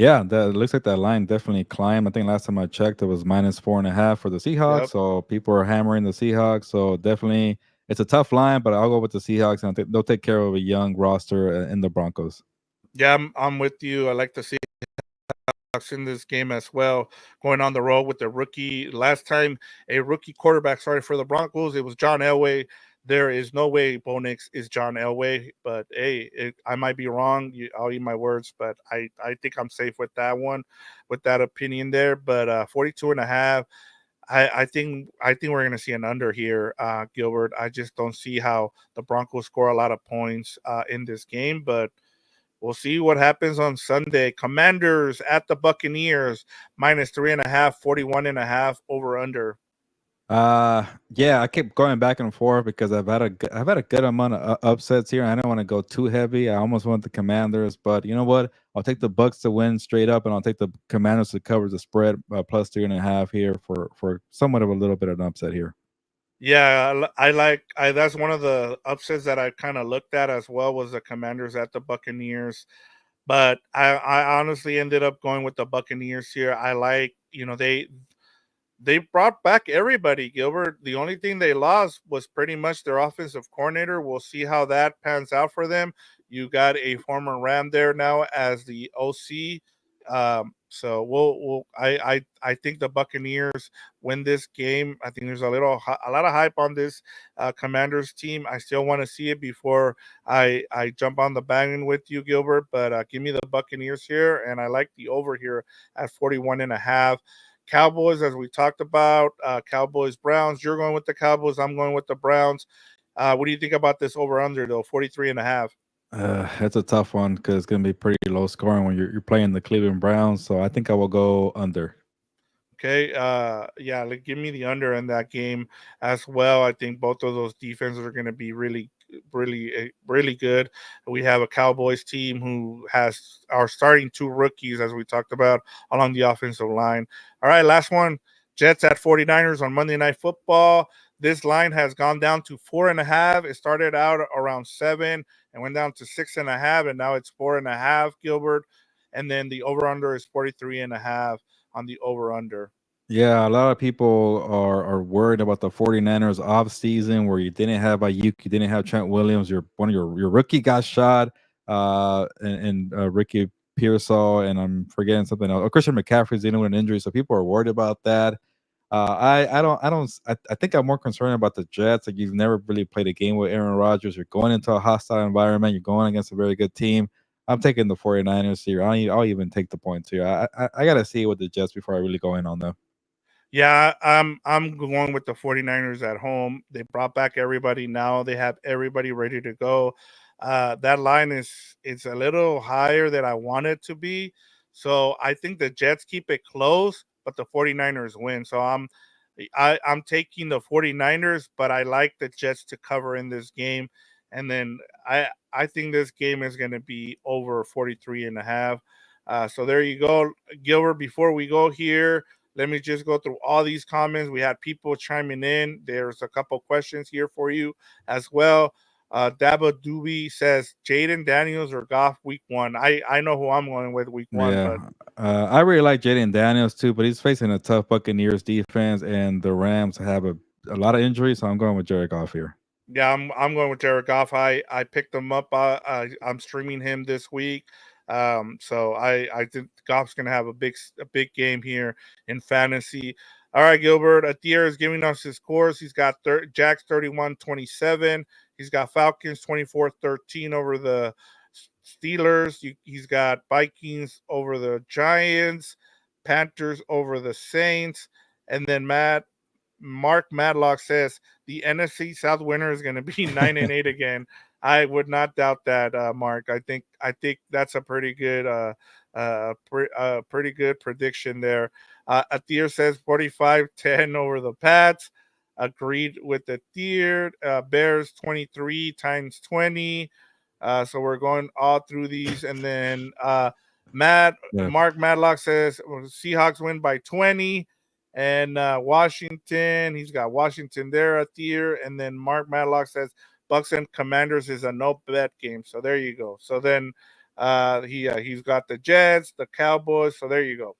Yeah, that it looks like that line definitely climbed. I think last time I checked, it was -4.5 for the Seahawks. Yep. So people are hammering the Seahawks. So definitely, it's a tough line, but I'll go with the Seahawks, and they'll take care of a young roster in the Broncos. Yeah, I'm with you. I like to see in this game as well, going on the road with the rookie. Last time a rookie quarterback started for the Broncos, it was John Elway. There is no way Bo Nix is John Elway, but hey, I might be wrong. I'll eat my words, but I think I'm safe with that one, with that opinion there. But 42.5, I think we're gonna see an under here, Gilbert. I just don't see how the Broncos score a lot of points in this game, but we'll see what happens on Sunday. Commanders at the Buccaneers, minus 3.5, 41.5 over under. Yeah, I keep going back and forth because I've had a good amount of upsets here. I don't want to go too heavy. I almost want the Commanders, but you know what? I'll take the Bucks to win straight up, and I'll take the Commanders to cover the spread plus 3.5 here for somewhat of a little bit of an upset here. Yeah, I like I that's one of the upsets that I kind of looked at as well was the Commanders at the Buccaneers. But I honestly ended up going with the Buccaneers here. I like, they brought back everybody, Gilbert. The only thing they lost was pretty much their offensive coordinator. We'll see how that pans out for them. You got a former Ram there now as the OC. So I think the Buccaneers win this game. I think there's a lot of hype on this Commanders team. I still want to see it before I jump on the banging with you, Gilbert. But give me the Buccaneers here, and I like the over here at 41.5. Cowboys, as we talked about, Cowboys Browns. You're going with the Cowboys. I'm going with the Browns. What do you think about this over under though? 43.5. It's a tough one because it's gonna be pretty low scoring when you're playing the Cleveland Browns. So I think I will go under. Okay. Yeah, like, give me the under in that game as well. I think both of those defenses are going to be really good. We have a Cowboys team who has our starting two rookies, as we talked about, along the offensive line. All right, last one. Jets at 49ers on Monday Night Football. This line has gone down to 4.5. It started out around 7 and went down to 6.5, and now it's 4.5, Gilbert. And then the over under is 43.5 on the over under. Yeah, a lot of people are worried about the 49ers off season where you didn't have Ayuk, you didn't have Trent Williams, one of your rookie got shot, and Ricky Pearsall, and I'm forgetting something else. Oh, Christian McCaffrey's dealing with an injury, so people are worried about that. I think I'm more concerned about the Jets. Like you've never really played a game with Aaron Rodgers. You're going into a hostile environment. You're going against a very good team. I'm taking the 49ers here. I'll even take the points here. I gotta see with the Jets before I really go in on them. Yeah, I'm going with the 49ers at home. They brought back everybody now. They have everybody ready to go. That line is it's a little higher than I want it to be. So I think the Jets keep it close, but the 49ers win. So I'm taking the 49ers, but I like the Jets to cover in this game. And then I think this game is going to be over 43.5. So there you go, Gilbert. Before we go here, let me just go through all these comments. We had people chiming in. There's a couple questions here for you as well. Daba Doobie says Jaden Daniels or Goff week one. I know who I'm going with week one, Yeah, but I really like Jaden Daniels too, but he's facing a tough Buccaneers defense, and the Rams have a lot of injuries, so I'm going with Jared Goff here. yeah, I'm going with Jared Goff. I picked him up. I'm streaming him this week. So I think Goff's going to have a big game here in fantasy. All right, Gilbert. Atier is giving us his scores. He's got Jacks 31-27. He's got Falcons 24-13 over the Steelers. He's got Vikings over the Giants, Panthers over the Saints, and then Mark Madlock says the NFC South winner is going to be 9-8 again. I would not doubt that, Mark. I think that's a pretty good prediction there. Atir says 45-10 over the Pats. Agreed with Atir. Bears 23 times 20. So we're going all through these, and then Matt Yeah. Mark Madlock says Seahawks win by 20. And Washington, he's got Washington there at tier. And then Mark Madlock says Bucks and Commanders is a no bet game. So there you go. So then he's got the Jets, the Cowboys. So there you go.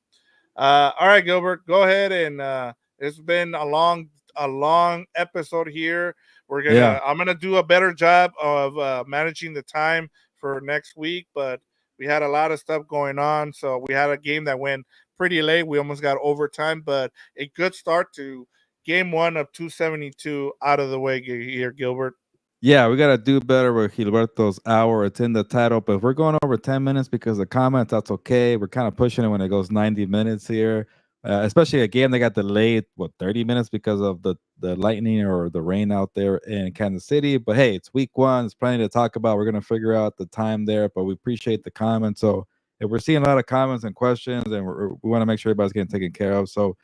All right, Gilbert, go ahead and it's been a long episode here. Yeah. I'm gonna do a better job of managing the time for next week, but we had a lot of stuff going on. So we had a game that went pretty late. We almost got overtime, but a good start to game one of 272 out of the way here, Gilbert. Yeah, we gotta do better with Gilberto's hour. It's in the title, but if we're going over 10 minutes because of comments, that's okay. We're kind of pushing it when it goes 90 minutes here. Especially a game that got delayed, 30 minutes because of the lightning or the rain out there in Kansas City. But hey, it's week one. There's plenty to talk about. We're gonna figure out the time there, but we appreciate the comments. So if we're seeing a lot of comments and questions, and we want to make sure everybody's getting taken care of. So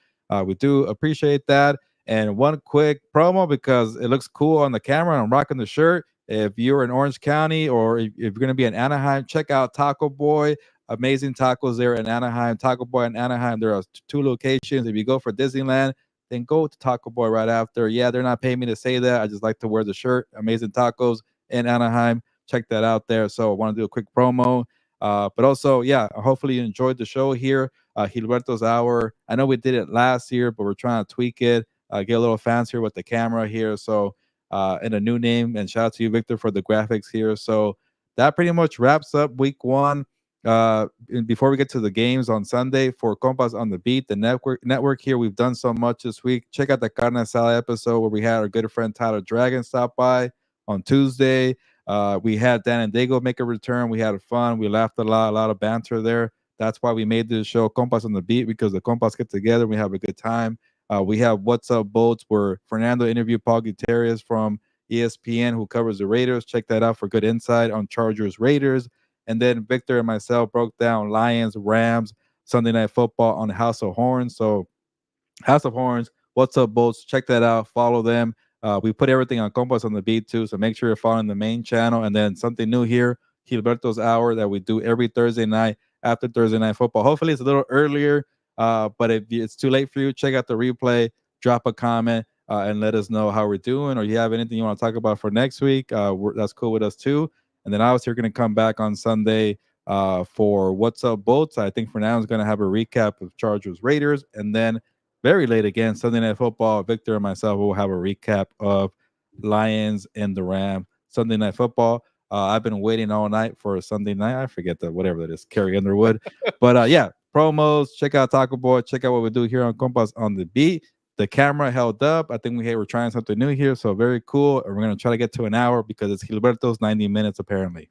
we do appreciate that. And one quick promo because it looks cool on the camera and I'm rocking the shirt. If you're in Orange County or if you're going to be in Anaheim, check out Taco Boy. Amazing tacos there in Anaheim. Taco Boy in Anaheim. There are two locations. If you go for Disneyland, then go to Taco Boy right after. Yeah, they're not paying me to say that. I just like to wear the shirt. Amazing tacos in Anaheim. Check that out there. So I want to do a quick promo. But also, yeah, hopefully you enjoyed the show here. Gilberto's Hour. I know we did it last year, but we're trying to tweak it, get a little fancier with the camera here. So, and a new name. And shout out to you, Victor, for the graphics here. So that pretty much wraps up week one. And before we get to the games on Sunday for Compas on the Beat, the network here, we've done so much this week. Check out the Carne Asada episode where we had our good friend Tyler Dragon stop by on Tuesday. We had Dan and Dago make a return. We had fun. We laughed a lot of banter there. That's why we made this show Compas on the Beat, because the compas get together. We have a good time. We have What's Up Boats, where Fernando interviewed Paul Gutierrez from ESPN, who covers the Raiders. Check that out for good insight on Chargers Raiders. And then Victor and myself broke down Lions, Rams, Sunday Night Football on House of Horns. So House of Horns, What's Up Boats, check that out. Follow them. We put everything on Compass on the Beat too, so make sure you're following the main channel. And then something new here, Gilberto's Hour, that we do every Thursday night after Thursday Night Football. Hopefully it's a little earlier, but if it's too late for you, check out the replay, drop a comment, and let us know how we're doing, or you have anything you want to talk about for next week. That's cool with us too. And then obviously we're going to come back on Sunday for What's Up Boats. I think for now is going to have a recap of Chargers Raiders, and then very late again, Sunday Night Football. Victor and myself will have a recap of Lions and the Ram Sunday Night Football. I've been waiting all night for a Sunday night. I forget that, whatever that is, Carrie Underwood. But yeah, promos. Check out Taco Boy. Check out what we do here on Compas on the Beat. The camera held up. I think we're trying something new here, so very cool. And we're gonna try to get to an hour because it's Gilberto's 90 minutes apparently.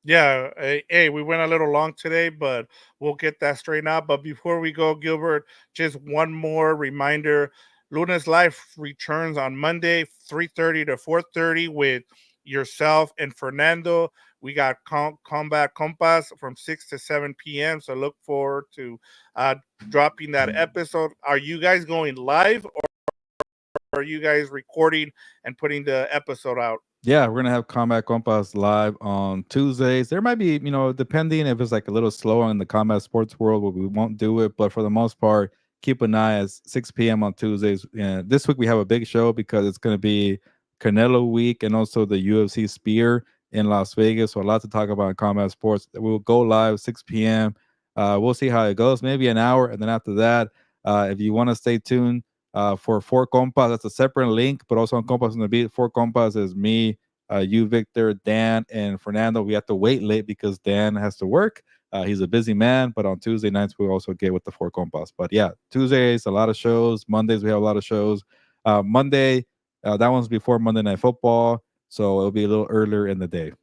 Yeah, hey, we went a little long today, but we'll get that straightened out. But before we go, Gilbert, just one more reminder: Luna's Life returns on Monday, 3:30 to 4:30 with yourself and Fernando. We got Combat Compass from 6 to 7 p.m. So look forward to dropping that episode. Are you guys going live, or are you guys recording and putting the episode out? Yeah, we're gonna have Combat Compass live on Tuesdays. There might be, depending if it's like a little slower in the combat sports world, we won't do it. But for the most part, keep an eye at 6 p.m. on Tuesdays. And this week we have a big show because it's gonna be Canelo Week and also the UFC Spear in Las Vegas. So a lot to talk about in combat sports. We'll go live 6 p.m. We'll see how it goes. Maybe an hour, and then after that, if you want to stay tuned for Four Compas, that's a separate link, but also on Compas on the Beat. Four Compas is me, you, Victor, Dan, and Fernando. We have to wait late because Dan has to work. He's a busy man, but on Tuesday nights we also get with the four compas. But yeah, Tuesdays a lot of shows. Mondays we have a lot of shows. Monday, that one's before Monday Night Football, so it'll be a little earlier in the day.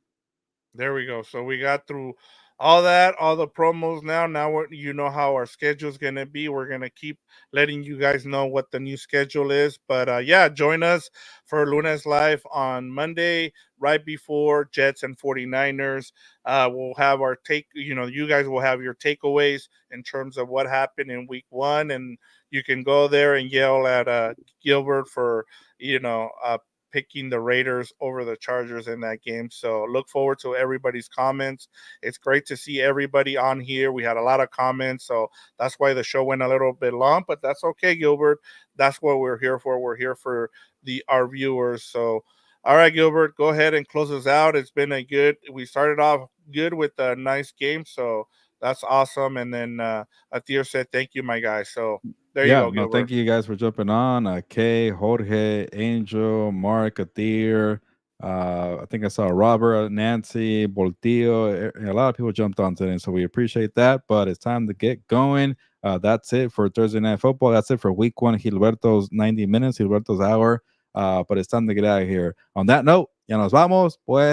There we go. So we got through all that, all the promos now. Now you know how our schedule is going to be. We're going to keep letting you guys know what the new schedule is. But yeah, join us for Lunes Live on Monday, right before Jets and 49ers. We'll have our you guys will have your takeaways in terms of what happened in week one. And you can go there and yell at Gilbert for, picking the Raiders over the Chargers in that game. So look forward to everybody's comments. It's great to see everybody on here. We had a lot of comments, so that's why the show went a little bit long, but that's okay, Gilbert. That's what we're here for. We're here for our viewers. So all right, Gilbert, go ahead and close us out. It's been we started off good with a nice game, so that's awesome. And then Atir said, thank you, my guy. So there you Yeah, go, no, Gilbert. thank you guys for jumping on. Kay, Jorge, Angel, Mark, Adir. I think I saw Robert, Nancy, Boltillo. A lot of people jumped on today, so we appreciate that. But it's time to get going. That's it for Thursday Night Football. That's it for week one, Gilberto's 90 minutes, Gilberto's hour. But it's time to get out of here. On that note, ya nos vamos, pues.